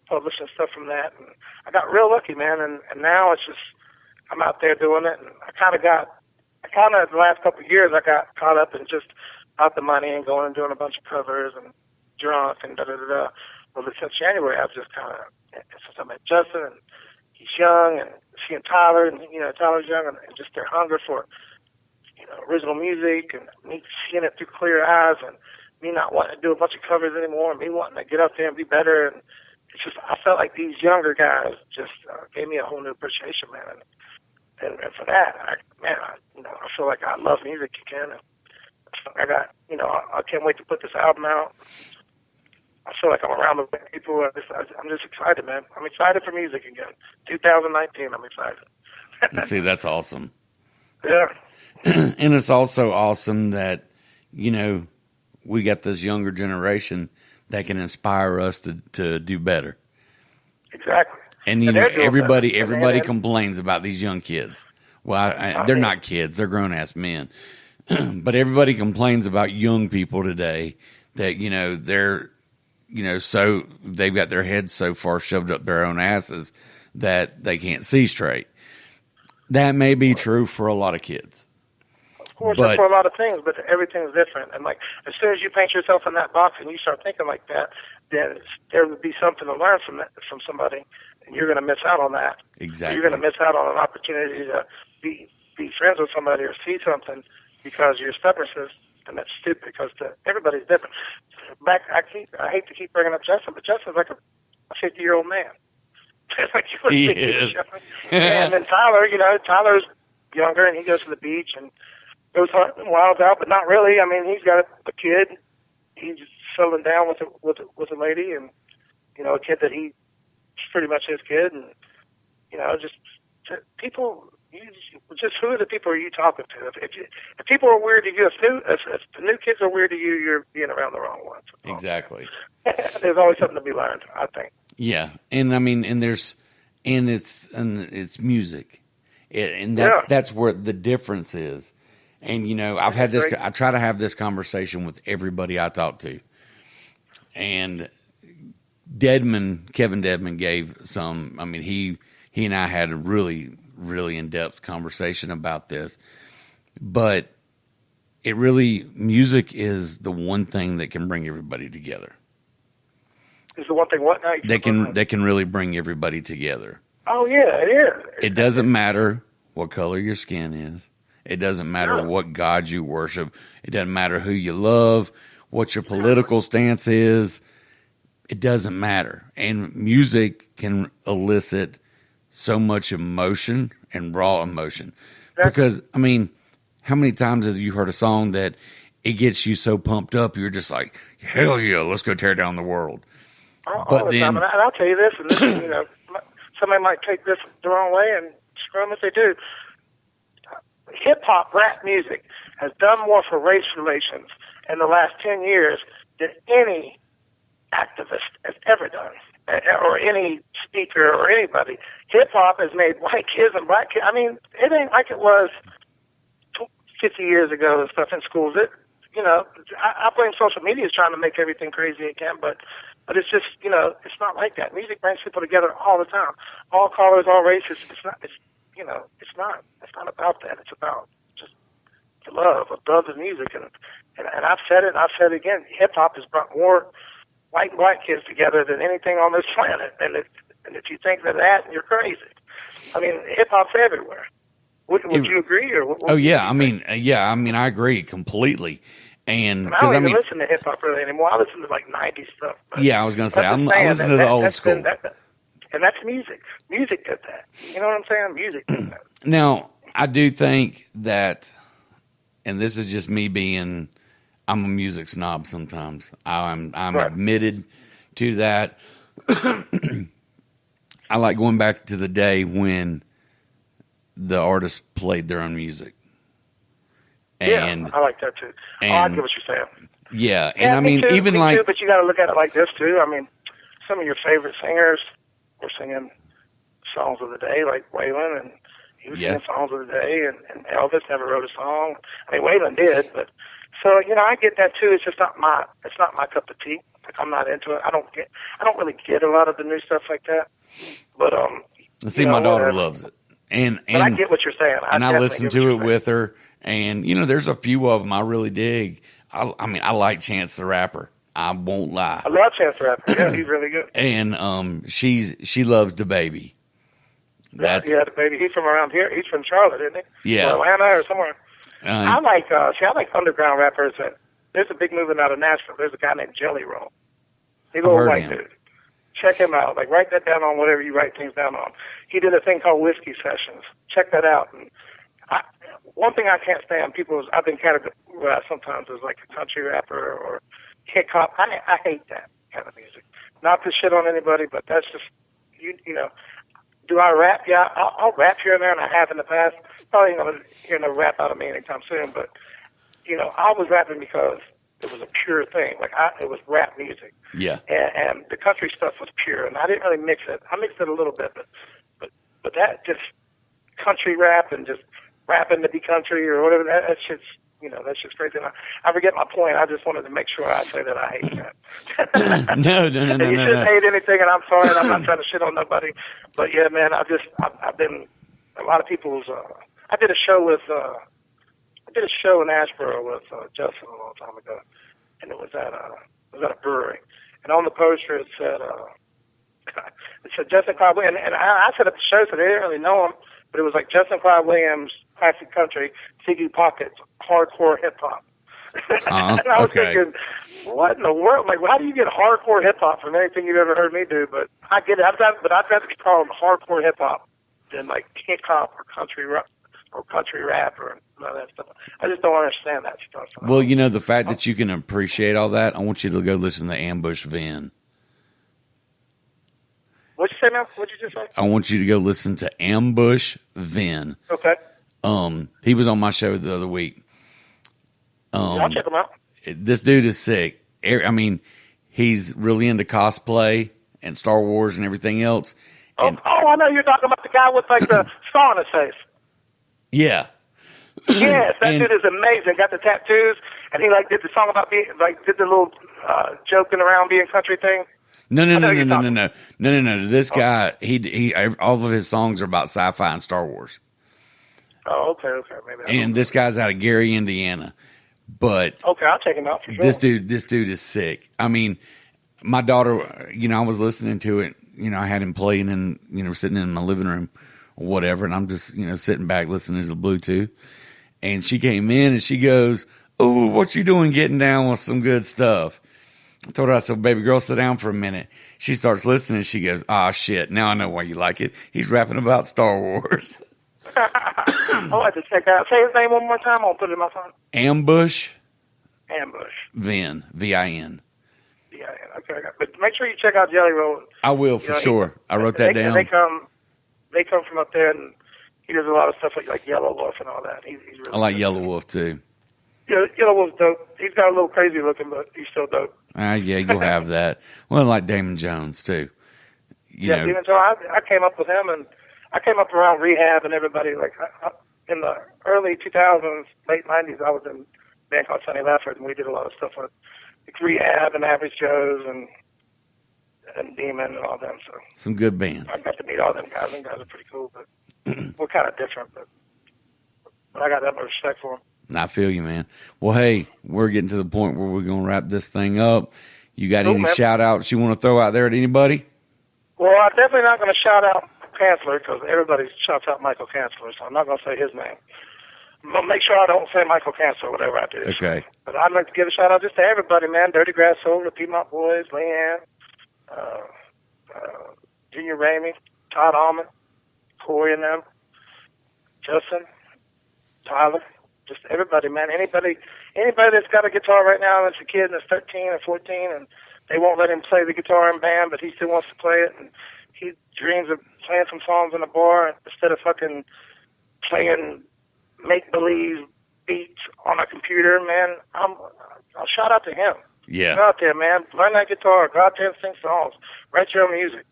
publishing stuff from that, and I got real lucky, man. And now it's just. I'm out there doing it, and the last couple of years, I got caught up in just out the money and going and doing a bunch of covers and drunk and da-da-da-da. Well, since January, I've just since I met Justin, and he's young, and seeing Tyler, and, Tyler's young, and just their hunger for, original music, and me seeing it through clear eyes, and me not wanting to do a bunch of covers anymore, and me wanting to get up there and be better. And it's just, I felt like these younger guys just gave me a whole new appreciation, man. And for that, I feel like I love music again. And I got, I can't wait to put this album out. I feel like I'm around the right people. I'm just excited, man. I'm excited for music again. 2019, I'm excited. See, that's awesome. Yeah. And it's also awesome that, we got this younger generation that can inspire us to do better. Exactly. And everybody complains about these young kids. Well, they're not kids; they're grown-ass men. But everybody complains about young people today that they're so they've got their heads so far shoved up their own asses that they can't see straight. That may be true for a lot of kids. Of course, that's for a lot of things, but everything's different. And like, as soon as you paint yourself in that box and you start thinking like that, then there would be something to learn from somebody, and you're going to miss out on that. Exactly. You're going to miss out on an opportunity to be friends with somebody or see something because you're stubborn, and that's stupid because everybody's different. I hate to keep bringing up Justin, but Justin's like a 50-year-old man. Like he is. And then Tyler, Tyler's younger and he goes to the beach and goes hunting, wilds out, but not really. I mean, he's got a kid. He's settling down with a lady, and a kid that he's pretty much his kid, and just people. Just who are the people are you talking to? If people are weird to you, if the new kids are weird to you, you're being around the wrong ones. Exactly. There's always something to be learned, I think. Yeah, and I mean, it's music, and that's where the difference is. And I've had this. I try to have this conversation with everybody I talk to, and Kevin Dedman gave some. I mean, he and I had a really in-depth conversation about this, but music is the one thing that can bring everybody together. Is the one thing what now? That can really bring everybody together. Oh yeah, it is. It doesn't matter what color your skin is. It doesn't matter what God you worship. It doesn't matter who you love, what your political stance is. It doesn't matter. And music can elicit so much emotion and raw emotion. Because, I mean, how many times have you heard a song that it gets you so pumped up, you're just like, hell yeah, let's go tear down the world. All the time. And I'll tell you this, and this, somebody might take this the wrong way, and screw them if they do. Hip-hop, rap music has done more for race relations in the last 10 years than any activist has ever done, or any speaker or anybody. Hip-hop has made white kids and black kids. I mean, it ain't like it was 50 years ago and stuff in schools. I blame social media is trying to make everything crazy it can, but it's just, it's not like that. Music brings people together all the time. All colors, all races. It's not about that. It's about just the love of music. And I've said it, and I've said it again. Hip-hop has brought more white and black kids together than anything on this planet. And if you think of that, you're crazy. I mean, hip-hop's everywhere. Would you agree? Or yeah. I mean, I agree completely. And I don't even listen to hip hop really anymore. I listen to like 90s stuff. Yeah, I was going to say, I listen to the old school. And that's music. Music did that. You know what I'm saying? Music did that. Now, I do think that, and this is just me being, I'm a music snob sometimes. I'm right. Admitted to that. I like going back to the day when the artists played their own music. And, yeah, I like that too. I get what you're saying. Yeah, and I mean, too, even like, too, but you got to look at it like this too. I mean, some of your favorite singers were singing songs of the day, like Waylon, and he was singing songs of the day, and Elvis never wrote a song. I mean, Waylon did, but so I get that too. It's just not my cup of tea. Like, I'm not into it. I don't really get a lot of the new stuff like that. But see, my daughter loves it, and I get what you're saying. I listen to it with her. And, there's a few of them I really dig. I mean, I like Chance the Rapper. I won't lie. I love Chance the Rapper. Yeah, he's really good. And she loves the baby. The baby. He's from around here. He's from Charlotte, isn't he? Yeah. Or Atlanta or somewhere. I like underground rappers that there's a big movement out of Nashville. There's a guy named Jelly Roll. Big I've old heard white him. dude. Check him out. Like, write that down on whatever you write things down on. He did a thing called Whiskey Sessions. Check that out. And one thing I can't stand, I've been categorized sometimes as like a country rapper or hip hop. I hate that kind of music. Not to shit on anybody, but that's just, you know. Do I rap? Yeah, I'll rap here and there, and I have in the past. Probably ain't going to hear no rap out of me anytime soon, but, you know, I was rapping because it was a pure thing. Like, it was rap music. Yeah. And the country stuff was pure, and I didn't really mix it. I mixed it a little bit, but that just country rap and just rapping to be country or whatever, that shit's, you know, that's just crazy. And I forget my point. I just wanted to make sure I say that I hate that. No. You shouldn't hate anything, and I'm sorry, and I'm not trying to shit on nobody. But yeah, man, I've been a lot of people's. I did a show in Asheboro with Justin a long time ago, and it was at a brewery, and on the poster it said Justin Clyde Williams, and I set up the show, so they didn't really know him, but it was like Justin Clyde Williams, classic country, Ziggy Pockets, hardcore hip hop. And I was thinking, what in the world? Like, how do you get hardcore hip hop from anything you've ever heard me do? But I get it. I'd rather be called hardcore hip hop than like hip hop or country rap or none of that stuff. I just don't understand that stuff. Well, you know, the fact that you can appreciate all that, I want you to go listen to Ambush Vin. What'd you say, man? What'd you just say? I want you to go listen to Ambush Vin. Okay. He was on my show the other week. I'll check him out. This dude is sick. I mean, he's really into cosplay and Star Wars and everything else. And, I know you're talking about the guy with like the scar on his face. Yeah. Yes, that dude is amazing. Got the tattoos, and he like did the song about being like did the little joking around being country thing. No. This guy, he all of his songs are about sci-fi and Star Wars. Oh, okay. Maybe. And this guy's out of Gary, Indiana. But okay, I'll check him out for sure. This dude is sick. I mean, my daughter, you know, I was listening to it. You know, I had him playing in, you know, sitting in my living room or whatever, and I'm just, you know, sitting back listening to the Bluetooth. And she came in and she goes, "Oh, what you doing getting down with some good stuff?" I told her, I said, "Baby girl, sit down for a minute." She starts listening. She goes, "Ah, shit. Now I know why you like it. He's rapping about Star Wars." I'll have to check out. Say his name one more time. I'll put it in my phone. Ambush. Vin. V-I-N. Yeah, okay. But make sure you check out Jelly Roll. I will, for sure. I wrote that down. They come from up there, and he does a lot of stuff like Yellow Wolf and all that. He's really I like Yellow Wolf, too. Yeah, Yellow Wolf's dope. He's got a little crazy looking, but he's still dope. Yeah, you'll have that. Well, I like Damon Jones, too. You know. Even so, I came up with him, and I came up around Rehab and everybody. Like in the early 2000s, late 90s, I was in a band called Sonny Lefford, and we did a lot of stuff with Rehab and Average Joe's and Demon and all them. So some good bands. I got to meet all them guys. Them guys are pretty cool, but we're kind of different. But I got that much respect for them. I feel you, man. Well, hey, we're getting to the point where we're going to wrap this thing up. You got any shout-outs you want to throw out there at anybody? Well, I'm definitely not going to shout out Chancellor because everybody shouts out Michael Chancellor, so I'm not going to say his name. But make sure I don't say Michael Chancellor, whatever I do. Okay. But I'd like to give a shout-out just to everybody, man. Dirty Grass Soul, the Piedmont Boys, Leanne, Junior Raimey, Todd Almond, Corey and them, Justin, Tyler, just everybody, man. Anybody that's got a guitar right now that's a kid and is 13 or 14 and they won't let him play the guitar in band, but he still wants to play it, and he dreams of playing some songs in a bar instead of fucking playing make-believe beats on a computer, man. I'll shout out to him. Yeah. Go out there, man. Learn that guitar. Go out there and sing songs. Write your own music.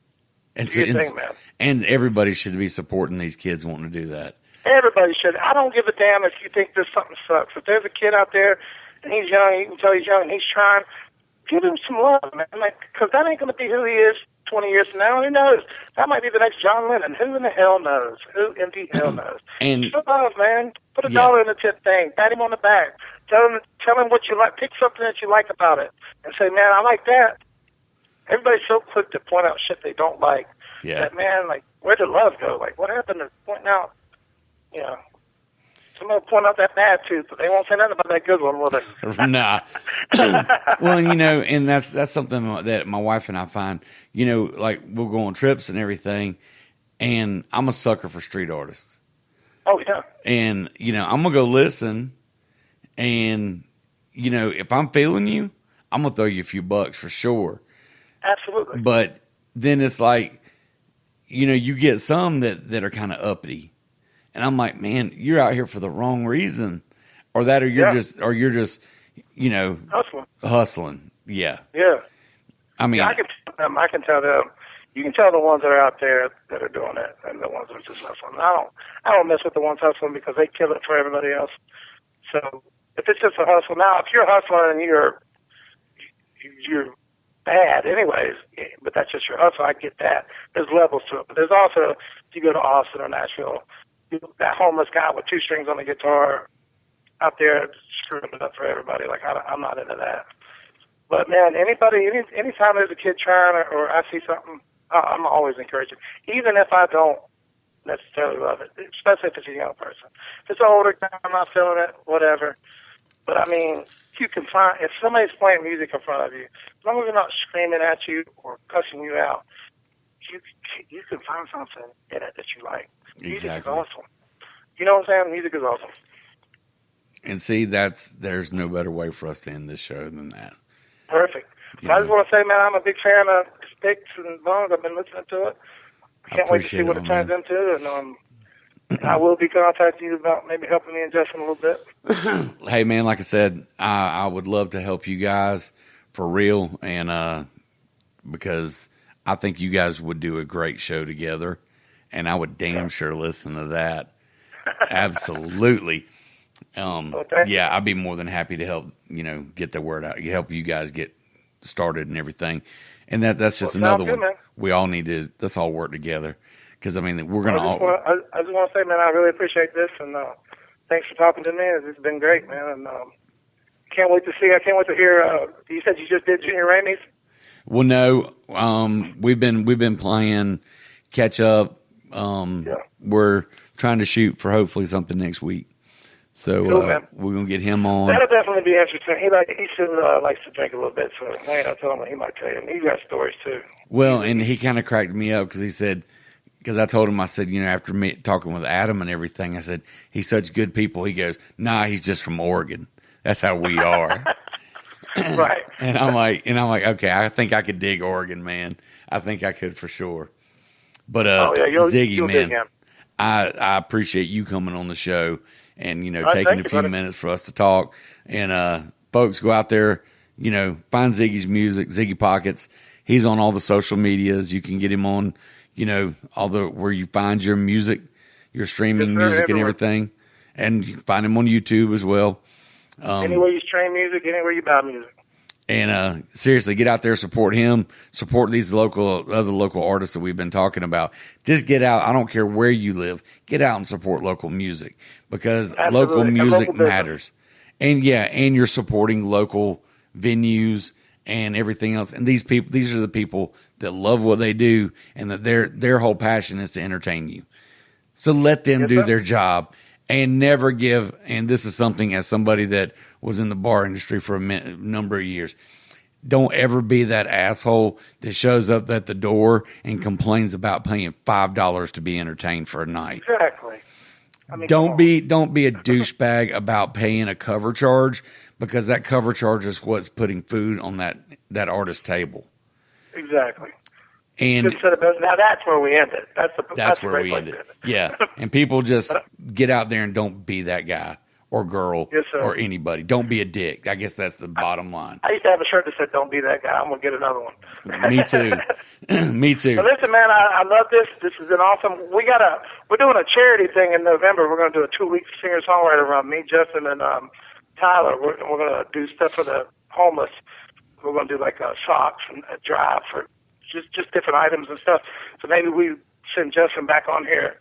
And everybody should be supporting these kids wanting to do that. Everybody should. I don't give a damn if you think this something sucks. If there's a kid out there and he's young, you can tell he's young and he's trying, give him some love, man. Because that ain't going to be who he is 20 years from now. Who knows? That might be the next John Lennon. Who in the hell knows? Who in the hell knows? And show love, man. Put a dollar in the tip thing. Pat him on the back. Tell him what you like. Pick something that you like about it. And say, man, I like that. Everybody's so quick to point out shit they don't like. Yeah. That, man, like, where did love go? Like, what happened to pointing out, Somebody will point out that bad tooth, but they won't say nothing about that good one, will they? Nah. Well, you know, and that's something that my wife and I find, you know, like we'll go on trips and everything, and I'm a sucker for street artists. Oh, yeah. And, you know, I'm going to go listen, and, you know, if I'm feeling you, I'm going to throw you a few bucks for sure. Absolutely. But then it's like, you know, you get some that are kind of uppity. And I'm like, man, you're out here for the wrong reason. Or you're just, you know, hustling. Yeah. Yeah. I mean, I can tell them. You can tell the ones that are out there that are doing it, and the ones that are just hustling. I don't mess with the ones hustling because they kill it for everybody else. So if it's just a hustle, now if you're hustling and you're bad anyways, but that's just your hustle, I get that. There's levels to it, but there's also, if you go to Austin or Nashville, that homeless guy with 2 strings on the guitar out there screwing it up for everybody. Like I'm not into that. But man, anytime there's a kid trying or I see something, I'm always encouraging, even if I don't necessarily love it, especially if it's a young person. If it's an older guy, I'm not feeling it, whatever. But I mean, if somebody's playing music in front of you, as long as they're not screaming at you or cussing you out, you can find something in it that you like. Music is awesome. You know what I'm saying? Music is awesome. And see, there's no better way for us to end this show than that. Perfect. So I just want to say, man, I'm a big fan of Sticks and Bones. I've been listening to it. I can't wait to see what it turns into. And I will be contacting you about maybe helping me and Justin a little bit. Hey, man, like I said, I would love to help you guys for real. And because I think you guys would do a great show together. And I would damn sure listen to that. Absolutely. Yeah, I'd be more than happy to help, you know, get the word out, help you guys get started and everything. And that's just another one. Man. We all need to, let's all work together. Because, I mean, we're going to all. I just want to say, man, I really appreciate this. And thanks for talking to me. It's been great, man. And I can't wait to hear. You said you just did Junior Raimey's? Well, no. We've been playing catch up. We're trying to shoot for hopefully something next week. So cool, we're gonna get him on. That'll definitely be interesting. He still likes to drink a little bit, so I'll tell him what he might tell you. And he's got stories too. Well, and he kind of cracked me up because he said, because I told him, I said, you know, after me talking with Adam and everything, I said he's such good people. He goes, nah, he's just from Oregon. That's how we are. Right. And I'm like, okay, I think I could dig Oregon, man. I think I could for sure. But Ziggy, man, I appreciate you coming on the show. And, you know, taking a few minutes for us to talk. And, folks, go out there, you know, find Ziggy's music, Ziggy Pockets. He's on all the social medias. You can get him on, you know, where you find your music, your streaming music and everything. And you can find him on YouTube as well. Anywhere you stream music, anywhere you buy music. And seriously, get out there, support him, support these other local artists that we've been talking about. Just get out. I don't care where you live. Get out and support local music because local music matters. And and you're supporting local venues and everything else. And these are the people that love what they do and that their whole passion is to entertain you. So let them do their job and never give. And this is something as somebody that was in the bar industry for a number of years. Don't ever be that asshole that shows up at the door and complains about paying $5 to be entertained for a night. Exactly. I mean, don't be a douchebag about paying a cover charge because that cover charge is what's putting food on that artist's table. Exactly. And now that's where we end it. That's where we end it. Yeah. And people just get out there and don't be that guy or girl or anybody. Don't be a dick. I guess that's the bottom line. I used to have a shirt that said, "Don't be that guy." I'm going to get another one. Me too. Me too. But listen, man, I love this. This has been awesome. We're doing a charity thing in November. We're going to do a 2-week singer-songwriter run. Me, Justin, and Tyler. We're going to do stuff for the homeless. We're going to do like socks and a drive for just different items and stuff. So maybe we send Justin back on here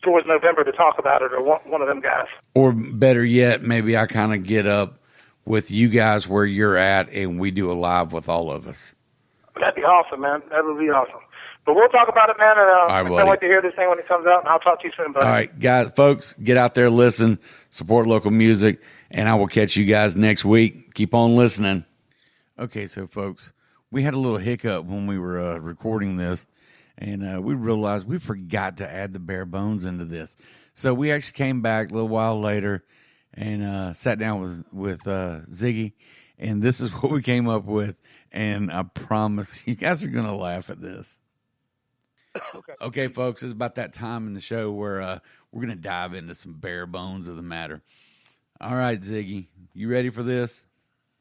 towards November to talk about it, or one of them guys. Or better yet, maybe I kind of get up with you guys where you're at and we do a live with all of us. That'd be awesome, man. That would be awesome. But we'll talk about it, man. And right, I buddy. can't wait to hear this thing when it comes out. And I'll talk to you soon, buddy. All right, guys, folks, get out there, listen, support local music, and I will catch you guys next week. Keep on listening. Okay, so folks, we had a little hiccup when we were recording this, and we realized we forgot to add the bare bones into this. So we actually came back a little while later and sat down with Ziggy, and this is what we came up with. And I promise you guys are going to laugh at this. Okay, folks, it's about that time in the show where we're going to dive into some bare bones of the matter. All right, Ziggy, you ready for this?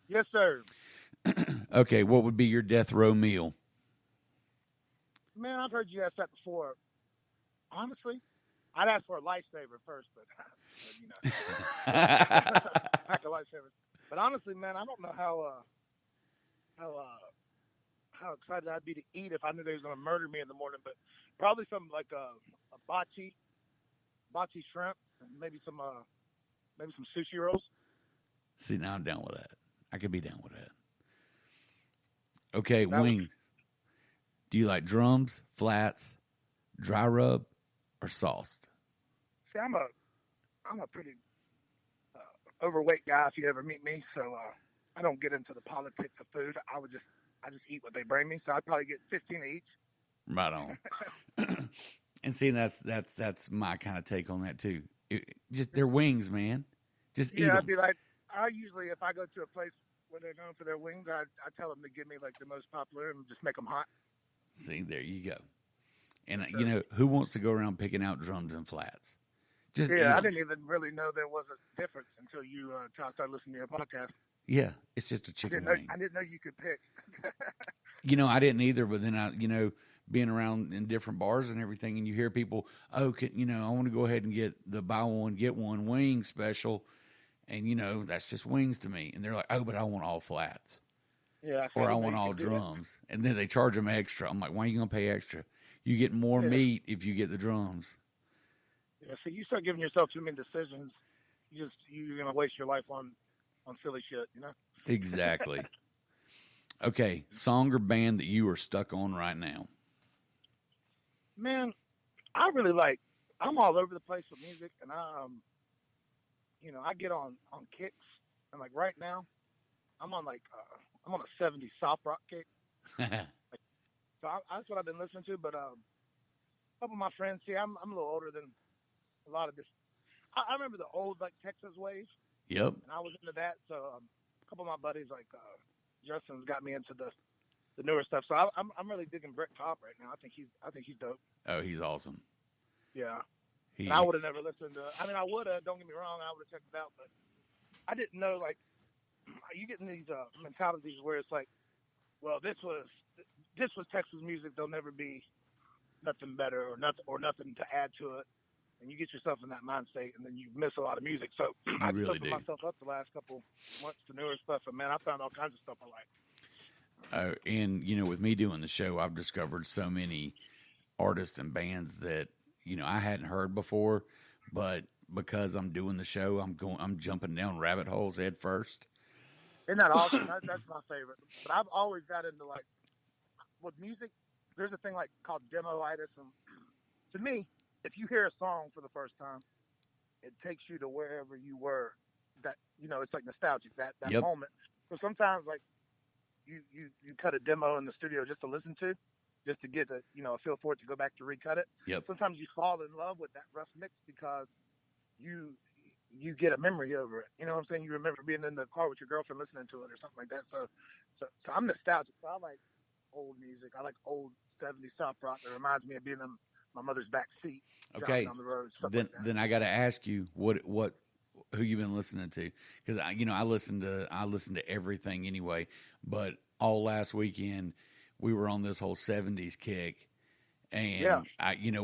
Yes, sir. Okay, what would be your death row meal? Man, I've heard you ask that before. Honestly, I'd ask for a lifesaver first, but you know, pack a lifesaver. But honestly, man, I don't know how excited I'd be to eat if I knew they was gonna murder me in the morning. But probably something like a bocce shrimp, and maybe some sushi rolls. See, now I'm down with that. I could be down with that. Okay, That wings. Do you like drums, flats, dry rub, or sauced? See, I'm a pretty overweight guy. If you ever meet me, so I don't get into the politics of food. I just eat what they bring me. So I'd probably get 15 each. Right on. And see, that's my kind of take on that too. Just their wings, man. Just eat Yeah, I'd them. be like, I usually, if I go to a place where they're known for their wings, I tell them to give me like the most popular and just make them hot. See, there you go. And Sure. you know, who wants to go around picking out drums and flats? Just eat Yeah, I 'em. didn't even really know there was a difference until you started listening to your podcast. Yeah, it's just a chicken wing. I didn't know you could pick. You know, I didn't either, but then being around in different bars and everything, and you hear people, I want to go ahead and get the buy one, get one wing special. And, that's just wings to me. And they're like, oh, but I want all flats. Yeah, Or I want all drums. And then they charge them extra. I'm like, why are you going to pay extra? You get more meat if you get the drums. Yeah, so you start giving yourself too many decisions, you're gonna waste your life on silly shit, you know? Exactly. Okay, song or band that you are stuck on right now? Man, I'm all over the place with music, and I get on kicks, and like right now, I'm on a 70s soft rock kick. So that's what I've been listening to. But a couple of my friends, see, I'm a little older than a lot of this. I remember the old like Texas wave, Yep. and I was into that. So a couple of my buddies, like Justin's, got me into the newer stuff. So I'm really digging Brett Cobb right now. I think he's dope. Oh, he's awesome. Yeah. And I would have never listened to. I mean, I would have. Don't get me wrong. I would have checked it out, but I didn't know. Like, you get in these mentalities where it's like, well, this was Texas music. There'll never be nothing better or nothing to add to it. And you get yourself in that mind state, and then you miss a lot of music. So I just really opened do. myself up the last couple months to newer stuff, and man, I found all kinds of stuff I like. And with me doing the show, I've discovered so many artists and bands that I hadn't heard before, but because I'm doing the show, I'm jumping down rabbit holes head first. Isn't that awesome? That's my favorite. But I've always got into like with music. There's a thing like called demoitis, and to me, if you hear a song for the first time, it takes you to wherever you were. That it's like nostalgic. That Yep. moment. So sometimes like you cut a demo in the studio just to listen to, just to get a feel for it to go back to recut it. Yep. Sometimes you fall in love with that rough mix because you get a memory over it. You know what I'm saying? You remember being in the car with your girlfriend listening to it or something like that. So I'm nostalgic. So I like old music. I like old 70s soft rock that reminds me of being in my mother's back seat. Okay. Down the road, stuff Then like that. then I got to ask you who you been listening to, because I listen to everything anyway. But all last weekend we were on this whole 70s kick. And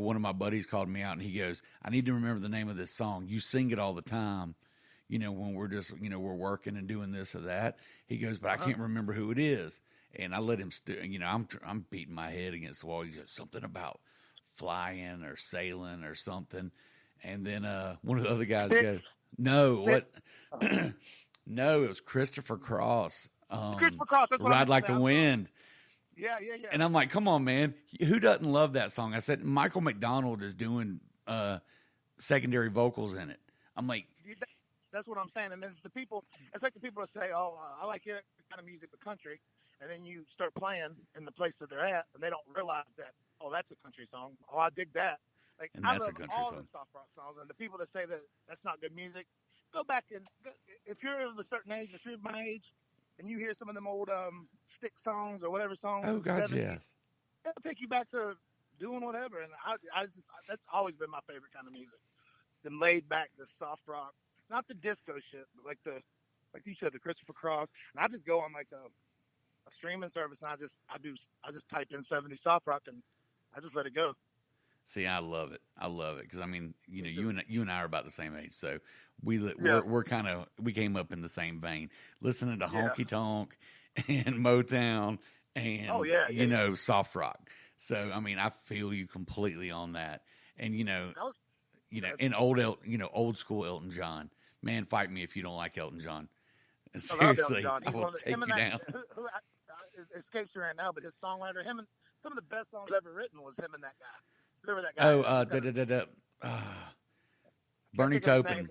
one of my buddies called me out and he goes, I need to remember the name of this song. You sing it all the time, when we're just, we're working and doing this or that. He goes, but I can't remember who it is. And I let him, I'm beating my head against the wall. He goes, something about flying or sailing or something. And then one of the other guys goes, no, what? No, it was Christopher Cross. Christopher Cross. That's what I Ride meant Like to the say. Wind. Yeah. And I'm like, come on, man. Who doesn't love that song? I said, Michael McDonald is doing secondary vocals in it. I'm like, that's what I'm saying. And it's the people, it's like the people that say, oh, I like your kind of music, but country. And then you start playing in the place that they're at, and they don't realize that, oh, that's a country song. Oh, I dig that. Like, and I that's a love country all song. the soft rock songs. And the people that say that that's not good music, go back and, if you're of a certain age, if you're my age, and you hear some of them old stick songs or whatever songs Oh, from the God, 70s, yes. it'll take you back to doing whatever. And I just, that's always been my favorite kind of music. The laid back, the soft rock, not the disco shit, but like you said, the Christopher Cross. And I just go on like a streaming service, and I just type in 70s soft rock, and I just let it go. See, I love it. I love it because I mean, you know, you and I are about the same age, so we're kind of we came up in the same vein, listening to honky tonk and Motown and you know soft rock. So I mean, I feel you completely on that, and and old school Elton John. Man, fight me if you don't like Elton John. Seriously, I will take you down. Who escapes me right now, but his songwriter, him and some of the best songs ever written was him and that guy. Remember that guy? Bernie Taupin.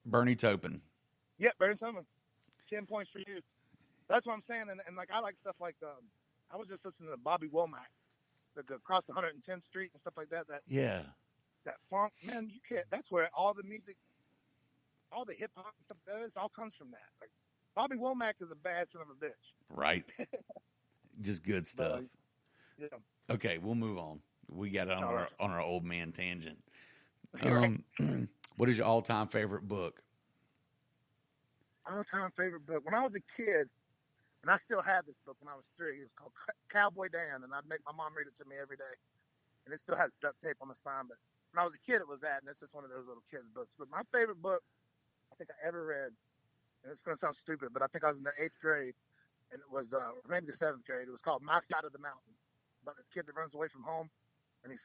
Bernie Taupin. Yeah, Bernie Taupin. 10 points for you. That's what I'm saying. And like, I like stuff like, I was just listening to Bobby Womack, across the 110th Street and stuff like that. That funk, man, you can't, that's where all the music, all the hip hop and stuff does, all comes from that. Like, Bobby Womack is a bad son of a bitch. Right. Just good stuff. Yeah. Okay, we'll move on. We got it on our old man tangent. What is your all-time favorite book? All-time favorite book. When I was a kid, and I still have this book when I was 3, it was called Cowboy Dan, and I'd make my mom read it to me every day. And it still has duct tape on the spine, but when I was a kid, it was that, and it's just one of those little kids' books. But my favorite book I think I ever read, and it's going to sound stupid, but I think I was in the 8th grade, and it was maybe the 7th grade. It was called My Side of the Mountain, about this kid that runs away from home, and he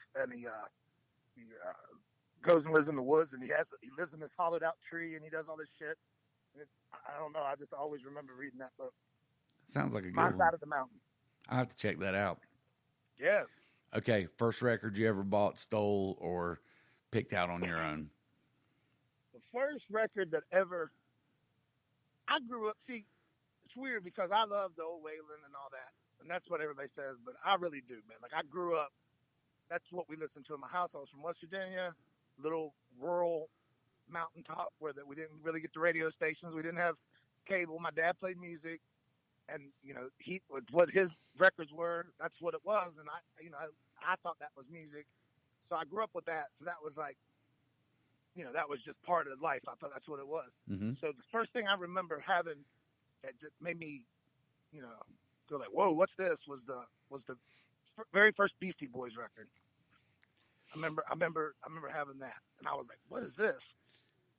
goes and lives in the woods, and he lives in this hollowed out tree, and he does all this shit. And I don't know. I just always remember reading that book. Sounds like a good My one. Side of the Mountain. I have to check that out. Yeah. Okay, first record you ever bought, stole, or picked out on your own? The first record that ever, I grew up, see, it's weird because I love the old Waylon and all that, and that's what everybody says, but I really do, man. Like, I grew up, that's what we listened to in my house. I was from West Virginia, little rural mountaintop where we didn't really get the radio stations. We didn't have cable. My dad played music, and, what his records were, that's what it was, and I thought that was music. So I grew up with that, so that was like, that was just part of life. I thought that's what it was. Mm-hmm. So the first thing I remember having that just made me, go like, whoa, what's this? Was the very first Beastie Boys record. I remember having that, and I was like, what is this?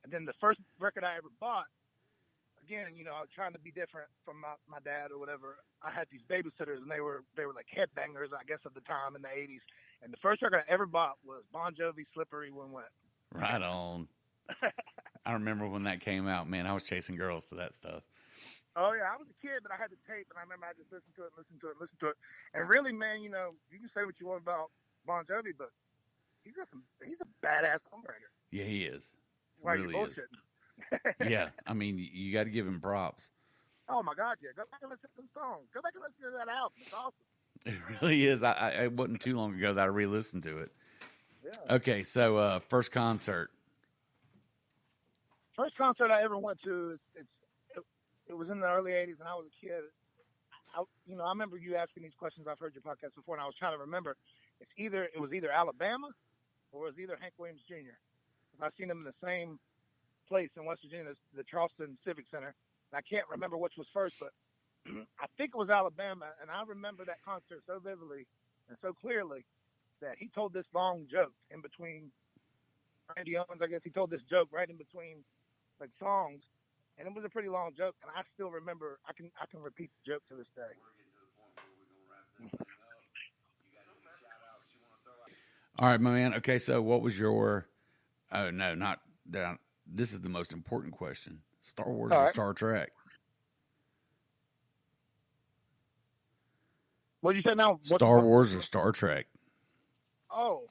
And then the first record I ever bought, again, I was trying to be different from my dad or whatever. I had these babysitters, and they were like headbangers, I guess, at the time in the 80s. And the first record I ever bought was Bon Jovi, Slippery When Wet. Right on. I remember when that came out, man. I was chasing girls to that stuff. Oh, yeah. I was a kid, but I had the tape, and I remember I just listened to it. And really, man, you can say what you want about Bon Jovi, but he's a badass songwriter. Yeah, he is. Why really are you bullshitting? Yeah, I mean, you got to give him props. Oh, my God, yeah. Go back and listen to them songs. Go back and listen to that album. It's awesome. It really is. It wasn't too long ago that I re-listened to it. Yeah. Okay, so first concert. First concert I ever went to, it was in the early 80s, and I was a kid. I remember you asking these questions. I've heard your podcast before, and I was trying to remember. It was either Alabama or it was either Hank Williams Jr. I've seen them in the same place in West Virginia, the Charleston Civic Center. And I can't remember which was first, but I think it was Alabama. And I remember that concert so vividly and so clearly that he told this long joke in between Randy Owens. I guess he told this joke right in between like songs, and it was a pretty long joke. And I still remember. I can repeat the joke to this day. All right, my man. Okay, so what was your? Oh no, not that. This is the most important question. Star Wars or Star Trek? What you say now? Star Wars or Star Trek? Oh,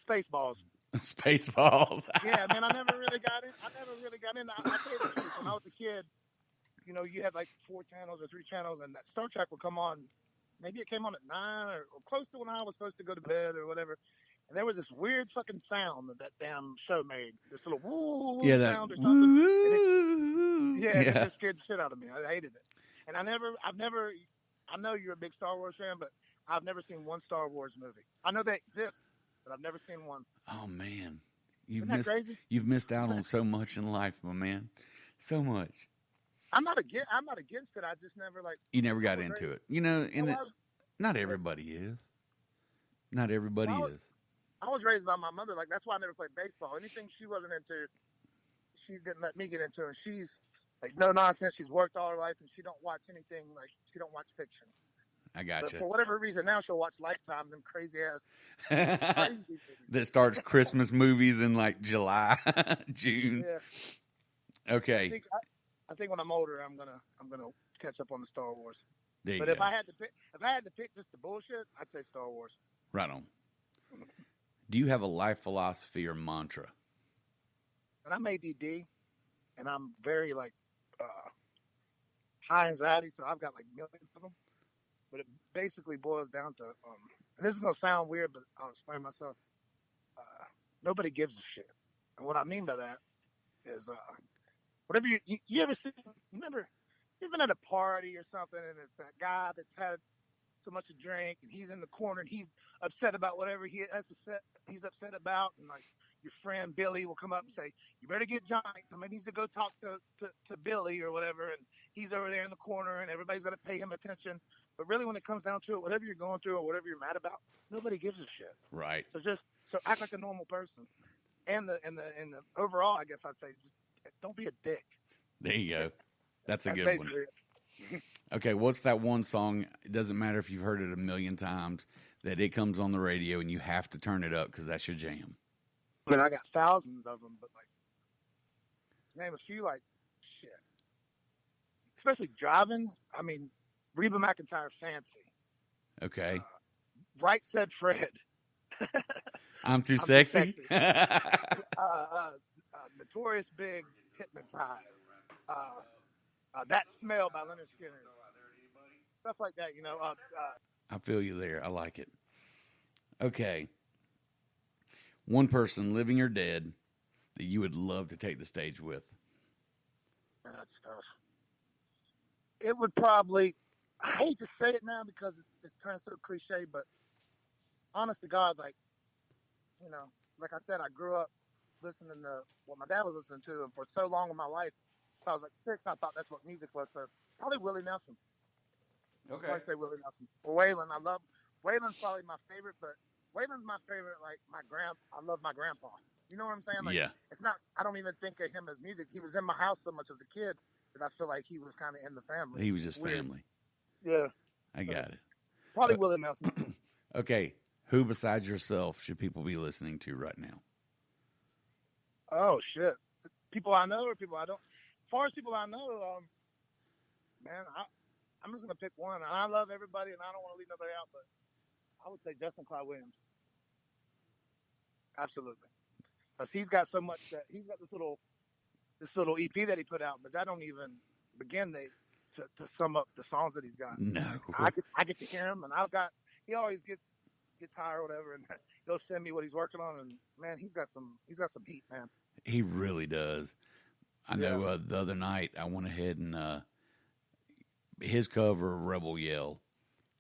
Spaceballs. Spaceballs. Yeah, man, I never really got in. I tell you the truth. When I was a kid, you know, you had like 4 channels or 3 channels, and that Star Trek would come on. Maybe it came on at 9 or close to when I was supposed to go to bed or whatever. And there was this weird fucking sound that damn show made. This little woo sound or something. It just scared the shit out of me. I hated it. And I know you're a big Star Wars fan, but I've never seen one Star Wars movie. I know they exist, but I've never seen one. Oh man, Crazy? You've missed out on so much in life, my man. So much. I'm not against it. I just never You never got into it, you know. And not everybody is. Not everybody is. I was raised by my mother. Like, that's why I never played baseball. Anything she wasn't into, she didn't let me get into. And she's like, no nonsense. She's worked all her life, and she don't watch anything. Like, she don't watch fiction. I got But you. for whatever reason, now she'll watch Lifetime, them crazy ass. That starts Christmas movies in like July, June. Yeah. Okay. I think when I'm older, I'm gonna catch up on the Star Wars. There you but go. if I had to pick just the bullshit, I'd say Star Wars. Right on. Do you have a life philosophy or mantra? And I'm ADD, and I'm very high anxiety, so I've got like millions of them. But it basically boils down to, and this is gonna sound weird, but I'll explain myself. Nobody gives a shit, and what I mean by that is, whatever you ever see, remember, you've been at a party or something, and it's that guy that's had so much to drink, and he's in the corner, and he's upset about whatever he's upset about, and like your friend Billy will come up and say, "You better get Johnny. Somebody needs to go talk to Billy or whatever," and he's over there in the corner, and everybody's got to pay him attention. But really, when it comes down to it, whatever you're going through or whatever you're mad about, nobody gives a shit. Right. So act like a normal person, and the overall, I guess I'd say, just don't be a dick. There you go. That's a good one. Okay, what's that one song? It doesn't matter if you've heard it a million times, that it comes on the radio and you have to turn it up because that's your jam. I mean, I got thousands of them, but name a few, shit. Especially driving. I mean, Reba McEntire, Fancy. Okay. Right Said Fred. I'm Too Sexy. Notorious Big, Hypnotized. That Smell by Leonard Skinner. Stuff like that, you know. I feel you there. I like it. Okay. One person, living or dead, that you would love to take the stage with. That's tough. It would probably, I hate to say it now because it's turned so cliche, but honest to God, you know, like I said, I grew up listening to what my dad was listening to, and for so long in my life, I was like 6, I thought that's what music was. So probably Willie Nelson. Okay. I'd say Willie Nelson. Or Waylon. Waylon's probably my favorite, but Waylon's my favorite, I love my grandpa. You know what I'm saying? Yeah. It's not, I don't even think of him as music. He was in my house so much as a kid that I feel like he was kind of in the family. He was just family. Yeah. I got it. Probably Willie Nelson. Okay. Who besides yourself should people be listening to right now? Oh, shit. People I know or people I don't? As far as people I know, man, I'm just going to pick one. And I love everybody, and I don't want to leave nobody out, but I would say Justin Clyde Williams. Absolutely. Because he's got so much that he's got this little EP that he put out, but that don't even begin to sum up the songs that he's got. No. I get to hear him, and he always gets high or whatever, and he'll send me what he's working on, and man, he's got some heat, man. He really does. I know the other night I went ahead and his cover of Rebel Yell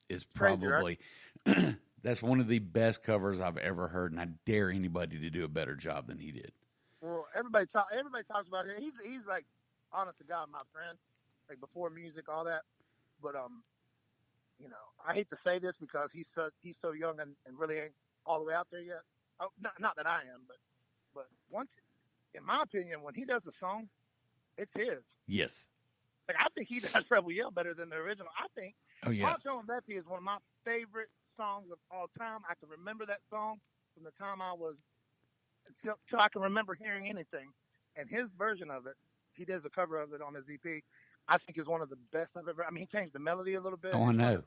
is probably crazy, right? That's one of the best covers I've ever heard, and I dare anybody to do a better job than he did. Well, everybody talks about him. He's like, honest to God, my friend, like before music, all that. But you know, I hate to say this because he's so young and really ain't all the way out there yet. Oh, not that I am, but once, in my opinion, when he does a song, it's his. Yes. Like, I think he does Rebel Yell better than the original. I think Pancho and Betty is one of my favorite songs of all time. I can remember that song from the time I was, until I can remember hearing anything. And his version of it, he does a cover of it on his EP, I think is one of the best I've ever. I mean, he changed the melody a little bit. Oh, I know.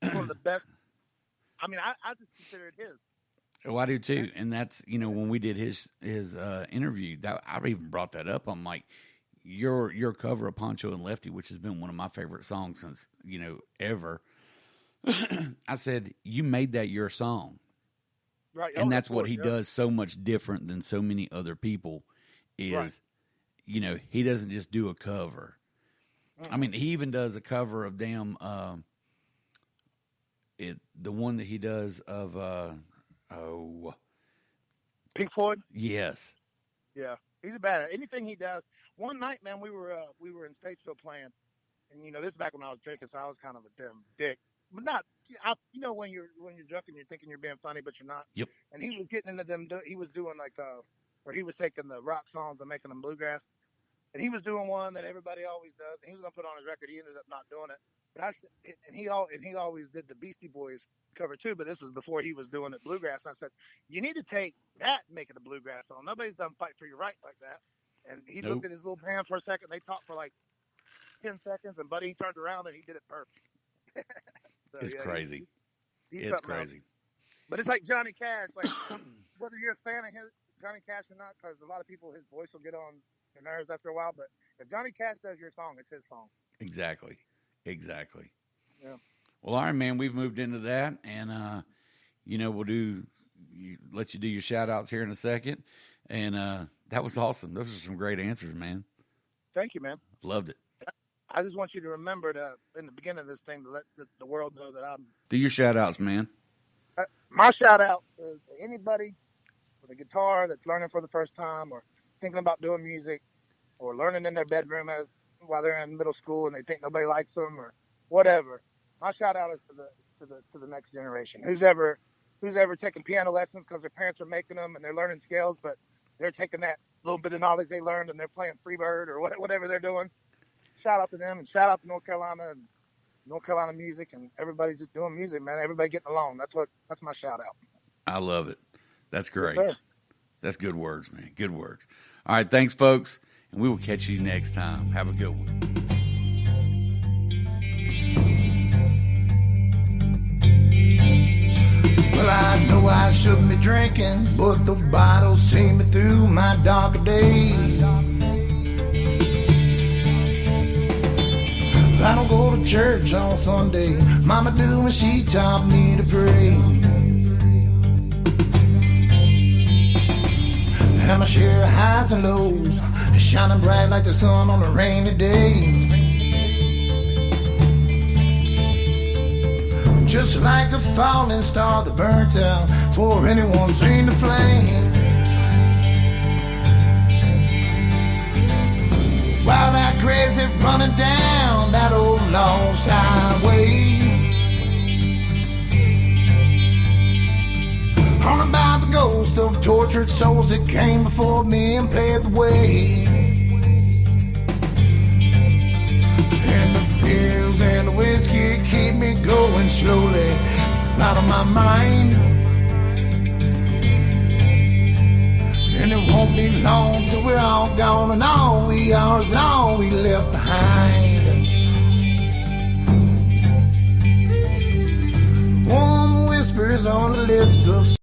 It's one of the best. I mean, I just consider it his. Oh, I do too. And that's, when we did his interview, that I even brought that up. I'm like, your cover of Poncho and Lefty, which has been one of my favorite songs since, ever. I said, you made that your song. Right. And that's what he does so much different than so many other people is, right. He doesn't just do a cover. I mean, he even does a cover of the one that he does of, Pink Floyd? Yes. Yeah. He's a bad anything he does. One night, man, we were in Statesville playing, and this is back when I was drinking, so I was kind of a damn dick. But not, when you're drunk and you're thinking you're being funny, but you're not. Yep. And he was getting into them. He was doing where he was taking the rock songs and making them bluegrass. And he was doing one that everybody always does. And he was gonna put on his record. He ended up not doing it. But he always did the Beastie Boys cover too. But this was before he was doing it bluegrass. And I said, you need to take that and make it a bluegrass song. Nobody's done Fight for Your Right like that. And he looked at his little band for a second. They talked for like 10 seconds, and Buddy turned around and he did it perfect. So, It's crazy. It's crazy. Else. But it's like Johnny Cash. Like whether you're a fan of Johnny Cash or not, because a lot of people, his voice will get on your nerves after a while. But if Johnny Cash does your song, it's his song. Exactly. Yeah. Well, all right, man. We've moved into that, and we'll let you do your shout outs here in a second. And that was awesome. Those are some great answers, man. Thank you, man. Loved it. I just want you to remember in the beginning of this thing, to let the world know that I'm. Do your shout outs, man. My shout out is to anybody with a guitar that's learning for the first time, or thinking about doing music, or learning in their bedroom while they're in middle school and they think nobody likes them or whatever. My shout out is to the next generation. Who's ever taking piano lessons because their parents are making them and they're learning scales, but they're taking that little bit of knowledge they learned and they're playing Freebird or whatever they're doing. Shout out to them, and shout out to North Carolina music, and everybody just doing music, man. Everybody getting along. That's my shout out. I love it. That's great. Yes, sir. That's good words, man. Good words. All right, thanks, folks, and we will catch you next time. Have a good one. Well, I know I shouldn't be drinking, but the bottles see me through my darker days. I don't go to church on Sunday. Mama do when she taught me to pray. And my share of highs and lows, shining bright like the sun on a rainy day. Just like a falling star that burnt out before anyone seen the flame. While that crazy running down that old lost highway, on about the ghost of tortured souls that came before me and paved the way. And the pills and the whiskey keep me going slowly out of my mind. And it won't be long till we're all gone, and all we are is all we left behind. Warm whispers on the lips of